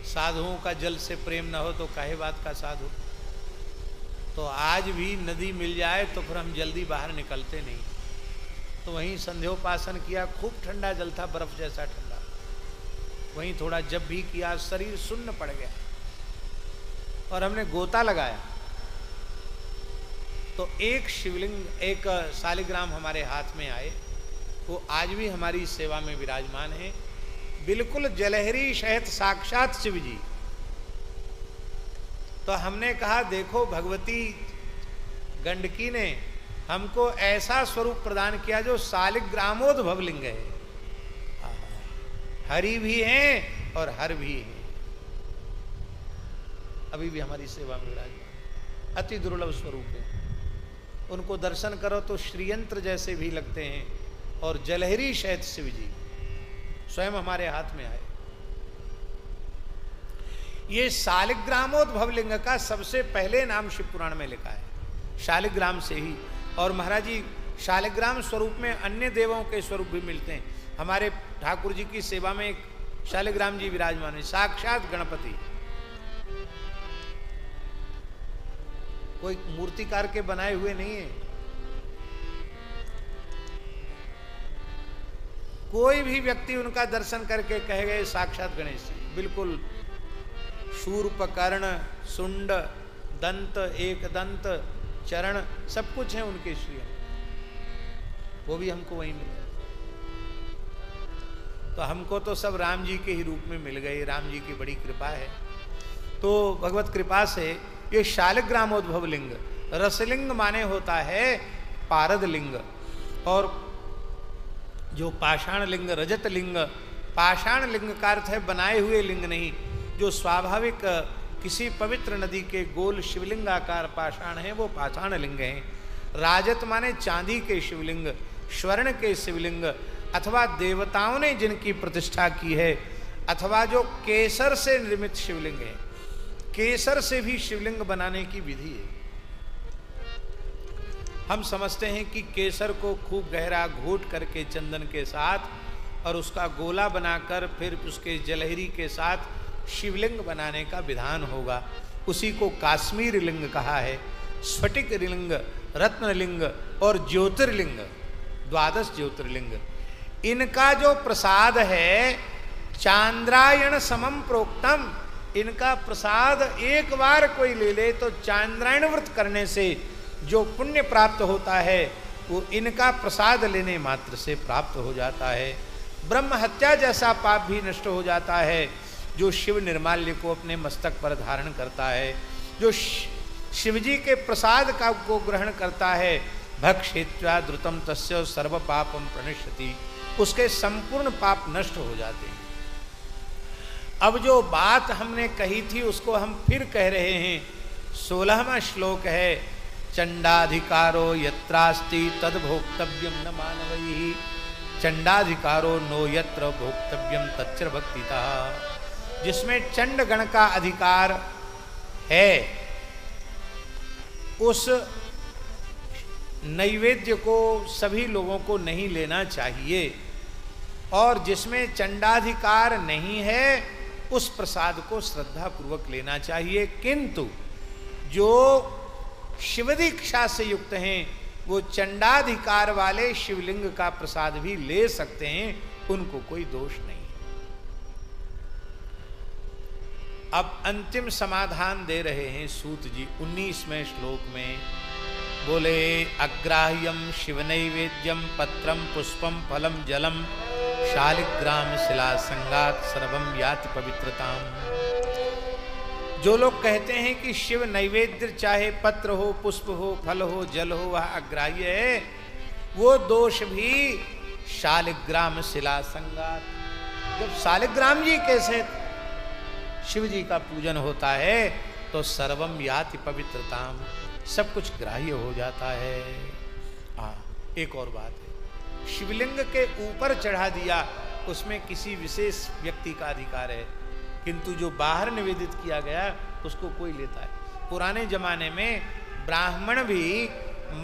साधुओं का जल से प्रेम न हो तो काहे बात का साधु। तो आज भी नदी मिल जाए तो फिर हम जल्दी बाहर निकलते नहीं। तो वहीं संध्योपासन किया, खूब ठंडा जल था, बर्फ जैसा ठंडा। वहीं थोड़ा जब भी किया, शरीर सुन्न पड़ गया। और हमने गोता लगाया तो एक शिवलिंग, एक शालिग्राम हमारे हाथ में आए। वो आज भी हमारी सेवा में विराजमान है, बिल्कुल जलहरी शहत साक्षात शिव जी। तो हमने कहा देखो भगवती गंडकी ने हमको ऐसा स्वरूप प्रदान किया जो शालिग्रामोद्भव लिंग है। हरि भी हैं और हर भी हैं, अभी भी हमारी सेवा में विराजमान, अति दुर्लभ स्वरूप है। उनको दर्शन करो तो श्रीयंत्र जैसे भी लगते हैं। और जलहरी शहत शिव जी स्वयं हमारे हाथ में आए। ये शालिग्रामोद्भव लिंग का सबसे पहले नाम शिव पुराण में लिखा है, शालिग्राम से ही। और महाराज जी शालिग्राम स्वरूप में अन्य देवों के स्वरूप भी मिलते हैं। हमारे ठाकुर जी की सेवा में एक शालिग्राम जी विराजमान है, साक्षात गणपति। कोई मूर्तिकार के बनाए हुए नहीं है। कोई भी व्यक्ति उनका दर्शन करके कहेगा साक्षात गणेश जी। बिल्कुल शूर्प, कर्ण, सुंड, दंत, एक दंत, चरण, सब कुछ है उनके श्री। वो भी हमको वहीं मिले। तो हमको तो सब राम जी के ही रूप में मिल गए। राम जी की बड़ी कृपा है। तो भगवत कृपा से ये शालिग्रामोद्भव लिंग, रसलिंग माने होता है पारद लिंग। और जो पाषाण लिंग, रजत लिंग, पाषाण लिंग का अर्थ है बनाए हुए लिंग नहीं, जो स्वाभाविक किसी पवित्र नदी के गोल शिवलिंगाकार पाषाण है, वो पाषाण लिंग हैं। राजत माने चांदी के शिवलिंग, स्वर्ण के शिवलिंग, अथवा देवताओं ने जिनकी प्रतिष्ठा की है, अथवा जो केसर से निर्मित शिवलिंग है। केसर से भी शिवलिंग बनाने की विधि है। हम समझते हैं कि केसर को खूब गहरा घोट करके चंदन के साथ और उसका गोला बनाकर फिर उसके जलहरी के साथ शिवलिंग बनाने का विधान होगा। उसी को काश्मीर लिंग कहा है, स्फटिक लिंग, रत्नलिंग और ज्योतिर्लिंग, 12 ज्योतिर्लिंग। इनका जो प्रसाद है चांद्रायण समम प्रोक्तम, इनका प्रसाद एक बार कोई ले ले तो चांद्रायण व्रत करने से जो पुण्य प्राप्त होता है वो इनका प्रसाद लेने मात्र से प्राप्त हो जाता है। ब्रह्म हत्या जैसा पाप भी नष्ट हो जाता है जो शिव निर्माल्य को अपने मस्तक पर धारण करता है। जो शिवजी के प्रसाद का को ग्रहण करता है, भक्षित्वा द्रुतम तस्य सर्व पापम प्रणश्यति, उसके संपूर्ण पाप नष्ट हो जाते हैं। अब जो बात हमने कही थी उसको हम फिर कह रहे हैं। 16वां श्लोक है, चंडाधिकारो यत्रास्ति तद भोक्तव्यम न मानवैः, चंडाधिकारो नो यत्र भोक्तव्यम तच्च भक्तिता। जिसमें चंड गण का अधिकार है उस नैवेद्य को सभी लोगों को नहीं लेना चाहिए, और जिसमें चंडाधिकार नहीं है उस प्रसाद को श्रद्धा पूर्वक लेना चाहिए। किंतु जो शिव दीक्षा से युक्त हैं वो चंडाधिकार वाले शिवलिंग का प्रसाद भी ले सकते हैं, उनको कोई दोष नहीं। अब अंतिम समाधान दे रहे हैं सूत जी 19वें श्लोक में। बोले अग्राह्यम शिव नैवेद्यम पत्रम पुष्पम फलम जलम शालिग्राम शिला संगात सर्वम याति पवित्रताम। जो लोग कहते हैं कि शिव नैवेद्य चाहे पत्र हो, पुष्प हो, फल हो, जल हो, वह अग्राह्य है, वो दोष भी शालिग्राम शिला संगात। जब शालिग्राम जी कैसे शिव जी का पूजन होता है तो सर्वम याति पवित्रताम, सब कुछ ग्राह्य हो जाता है। हाँ, एक और बात है, शिवलिंग के ऊपर चढ़ा दिया उसमें किसी विशेष व्यक्ति का अधिकार है, किंतु जो बाहर निवेदित किया गया उसको कोई लेता है। पुराने जमाने में ब्राह्मण भी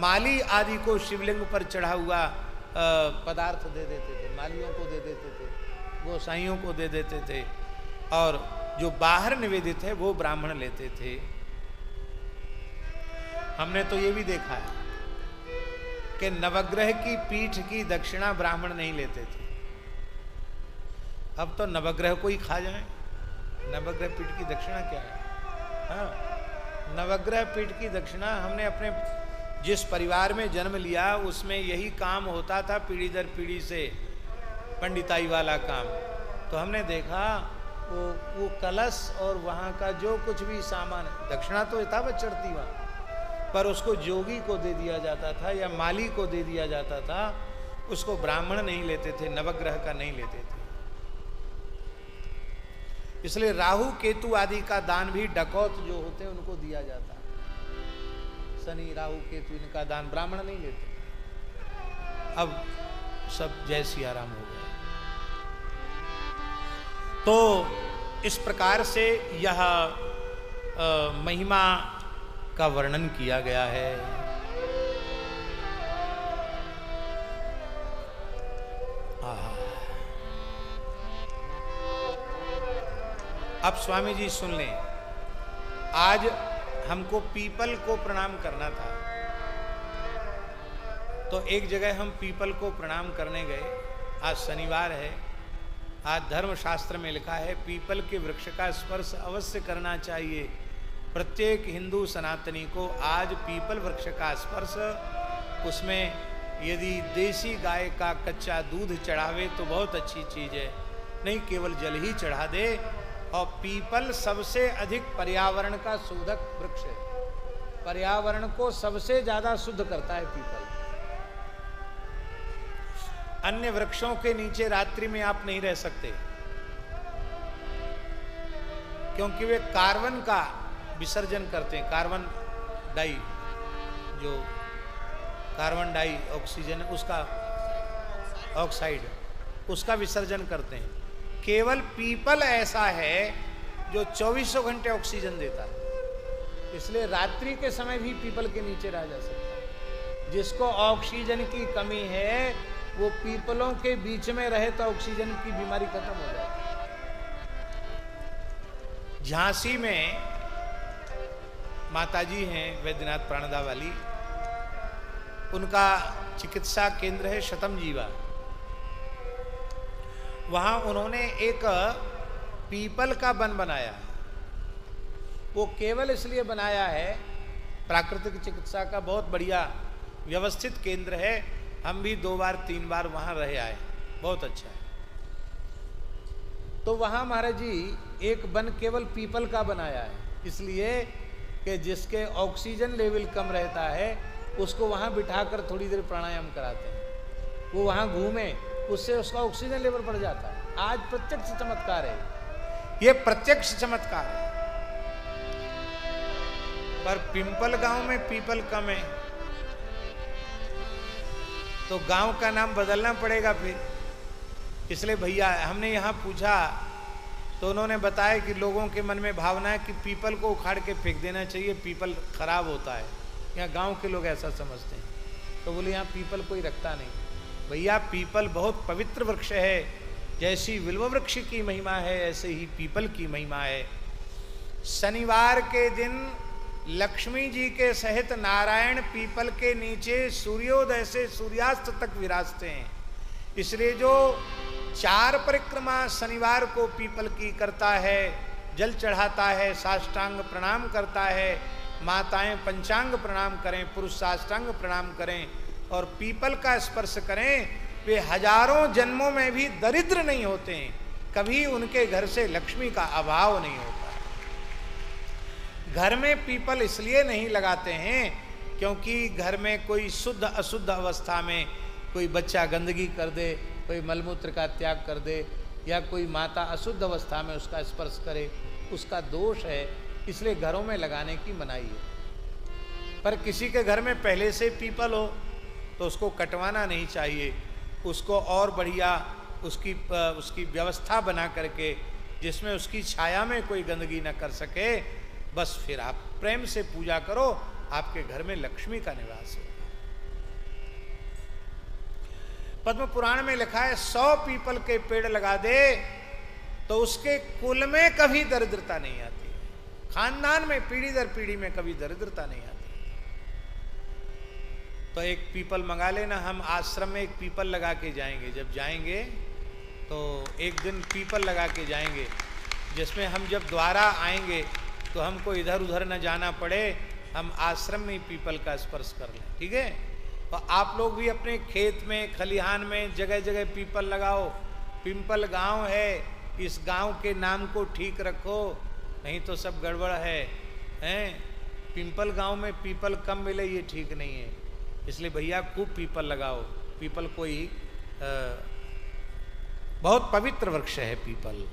माली आदि को शिवलिंग पर चढ़ा हुआ पदार्थ दे देते थे, मालियों को दे देते थे, गोसाइयों को दे देते थे, और जो बाहर निवेदित है वो ब्राह्मण लेते थे। हमने तो ये भी देखा है कि नवग्रह की पीठ की दक्षिणा ब्राह्मण नहीं लेते थे। अब तो नवग्रह को ही खा जाए। नवग्रह पीठ की दक्षिणा क्या है? हाँ, नवग्रह पीठ की दक्षिणा हमने अपने जिस परिवार में जन्म लिया उसमें यही काम होता था, पीढ़ी दर पीढ़ी से पंडिताई वाला काम। तो हमने देखा वो कलश और वहाँ का जो कुछ भी सामान, दक्षिणा तो यथावत चढ़ती वहाँ, पर उसको जोगी को दे दिया जाता था या माली को दे दिया जाता था, उसको ब्राह्मण नहीं लेते थे, नवग्रह का नहीं लेते थे। इसलिए राहु केतु आदि का दान भी डकौत जो होते हैं उनको दिया जाता है। शनि राहु केतु इनका दान ब्राह्मण नहीं लेते। अब सब जय सिया राम हो गया। तो इस प्रकार से यह महिमा का वर्णन किया गया है। अब स्वामी जी सुन लें, आज हमको पीपल को प्रणाम करना था, तो एक जगह हम पीपल को प्रणाम करने गए। आज शनिवार है, आज धर्मशास्त्र में लिखा है पीपल के वृक्ष का स्पर्श अवश्य करना चाहिए। प्रत्येक हिंदू सनातनी को आज पीपल वृक्ष का स्पर्श, उसमें यदि देसी गाय का कच्चा दूध चढ़ावे तो बहुत अच्छी चीज़ है, नहीं केवल जल ही चढ़ा दे। और पीपल सबसे अधिक पर्यावरण का शोधक वृक्ष है, पर्यावरण को सबसे ज्यादा शुद्ध करता है पीपल। अन्य वृक्षों के नीचे रात्रि में आप नहीं रह सकते, क्योंकि वे कार्बन का विसर्जन करते हैं। कार्बन डाई, जो कार्बन डाई ऑक्सीजन उसका ऑक्साइड, उसका विसर्जन करते हैं। केवल पीपल ऐसा है जो 24 घंटे ऑक्सीजन देता है, इसलिए रात्रि के समय भी पीपल के नीचे रहा जा सकता है। जिसको ऑक्सीजन की कमी है वो पीपलों के बीच में रहे तो ऑक्सीजन की बीमारी खत्म हो जाए। झांसी में माताजी हैं वैद्यनाथ प्राणदा वाली, उनका चिकित्सा केंद्र है शतम जीवा। वहाँ उन्होंने एक पीपल का वन बनाया। वो केवल इसलिए बनाया है, प्राकृतिक चिकित्सा का बहुत बढ़िया व्यवस्थित केंद्र है। हम भी 2 बार 3 बार वहाँ रह आए, बहुत अच्छा है। तो वहाँ महाराज जी एक वन केवल पीपल का बनाया है, इसलिए कि जिसके ऑक्सीजन लेवल कम रहता है उसको वहाँ बिठाकर थोड़ी देर प्राणायाम कराते हैं, वो वहाँ घूमे, उससे उसका ऑक्सीजन लेवल बढ़ जाता है। आज प्रत्यक्ष चमत्कार है, ये प्रत्यक्ष चमत्कार है। पर पिंपल गांव में पीपल कम है, तो गांव का नाम बदलना पड़ेगा फिर। इसलिए भैया हमने यहाँ पूछा तो उन्होंने बताया कि लोगों के मन में भावना है कि पीपल को उखाड़ के फेंक देना चाहिए, पीपल खराब होता है। यहाँ गांव के लोग ऐसा समझते हैं। तो बोले यहाँ पीपल कोई रखता नहीं। भैया पीपल बहुत पवित्र वृक्ष है, जैसी बिल्व वृक्ष की महिमा है ऐसे ही पीपल की महिमा है। शनिवार के दिन लक्ष्मी जी के सहित नारायण पीपल के नीचे सूर्योदय से सूर्यास्त तक विराजते हैं। इसलिए जो 4 परिक्रमा शनिवार को पीपल की करता है, जल चढ़ाता है, साष्टांग प्रणाम करता है, माताएं पंचांग प्रणाम करें, पुरुष साष्टांग प्रणाम करें और पीपल का स्पर्श करें, वे हजारों जन्मों में भी दरिद्र नहीं होते हैं, कभी उनके घर से लक्ष्मी का अभाव नहीं होता। घर में पीपल इसलिए नहीं लगाते हैं क्योंकि घर में कोई शुद्ध अशुद्ध अवस्था में कोई बच्चा गंदगी कर दे, कोई मलमूत्र का त्याग कर दे, या कोई माता अशुद्ध अवस्था में उसका स्पर्श करे, उसका दोष है, इसलिए घरों में लगाने की मनाही है। पर किसी के घर में पहले से पीपल हो तो उसको कटवाना नहीं चाहिए, उसको और बढ़िया उसकी व्यवस्था बना करके जिसमें उसकी छाया में कोई गंदगी न कर सके, बस फिर आप प्रेम से पूजा करो, आपके घर में लक्ष्मी का निवास है। पद्म पुराण में लिखा है 100 पीपल के पेड़ लगा दे तो उसके कुल में कभी दरिद्रता नहीं आती, खानदान में पीढ़ी दर पीढ़ी में कभी दरिद्रता नहीं आती। तो एक पीपल मंगा लेना, हम आश्रम में एक पीपल लगा के जाएंगे, जब जाएंगे तो एक दिन पीपल लगा के जाएंगे जिसमें हम जब द्वारा आएंगे तो हमको इधर उधर न जाना पड़े, हम आश्रम में पीपल का स्पर्श कर लें, ठीक है। तो आप लोग भी अपने खेत में, खलिहान में जगह जगह पीपल लगाओ। पिंपल गांव है, इस गांव के नाम को ठीक रखो, नहीं तो सब गड़बड़ है, हैं। पिंपल गांव में पीपल कम मिले ये ठीक नहीं है, इसलिए भैया खूब पीपल लगाओ। पीपल कोई बहुत पवित्र वृक्ष है पीपल।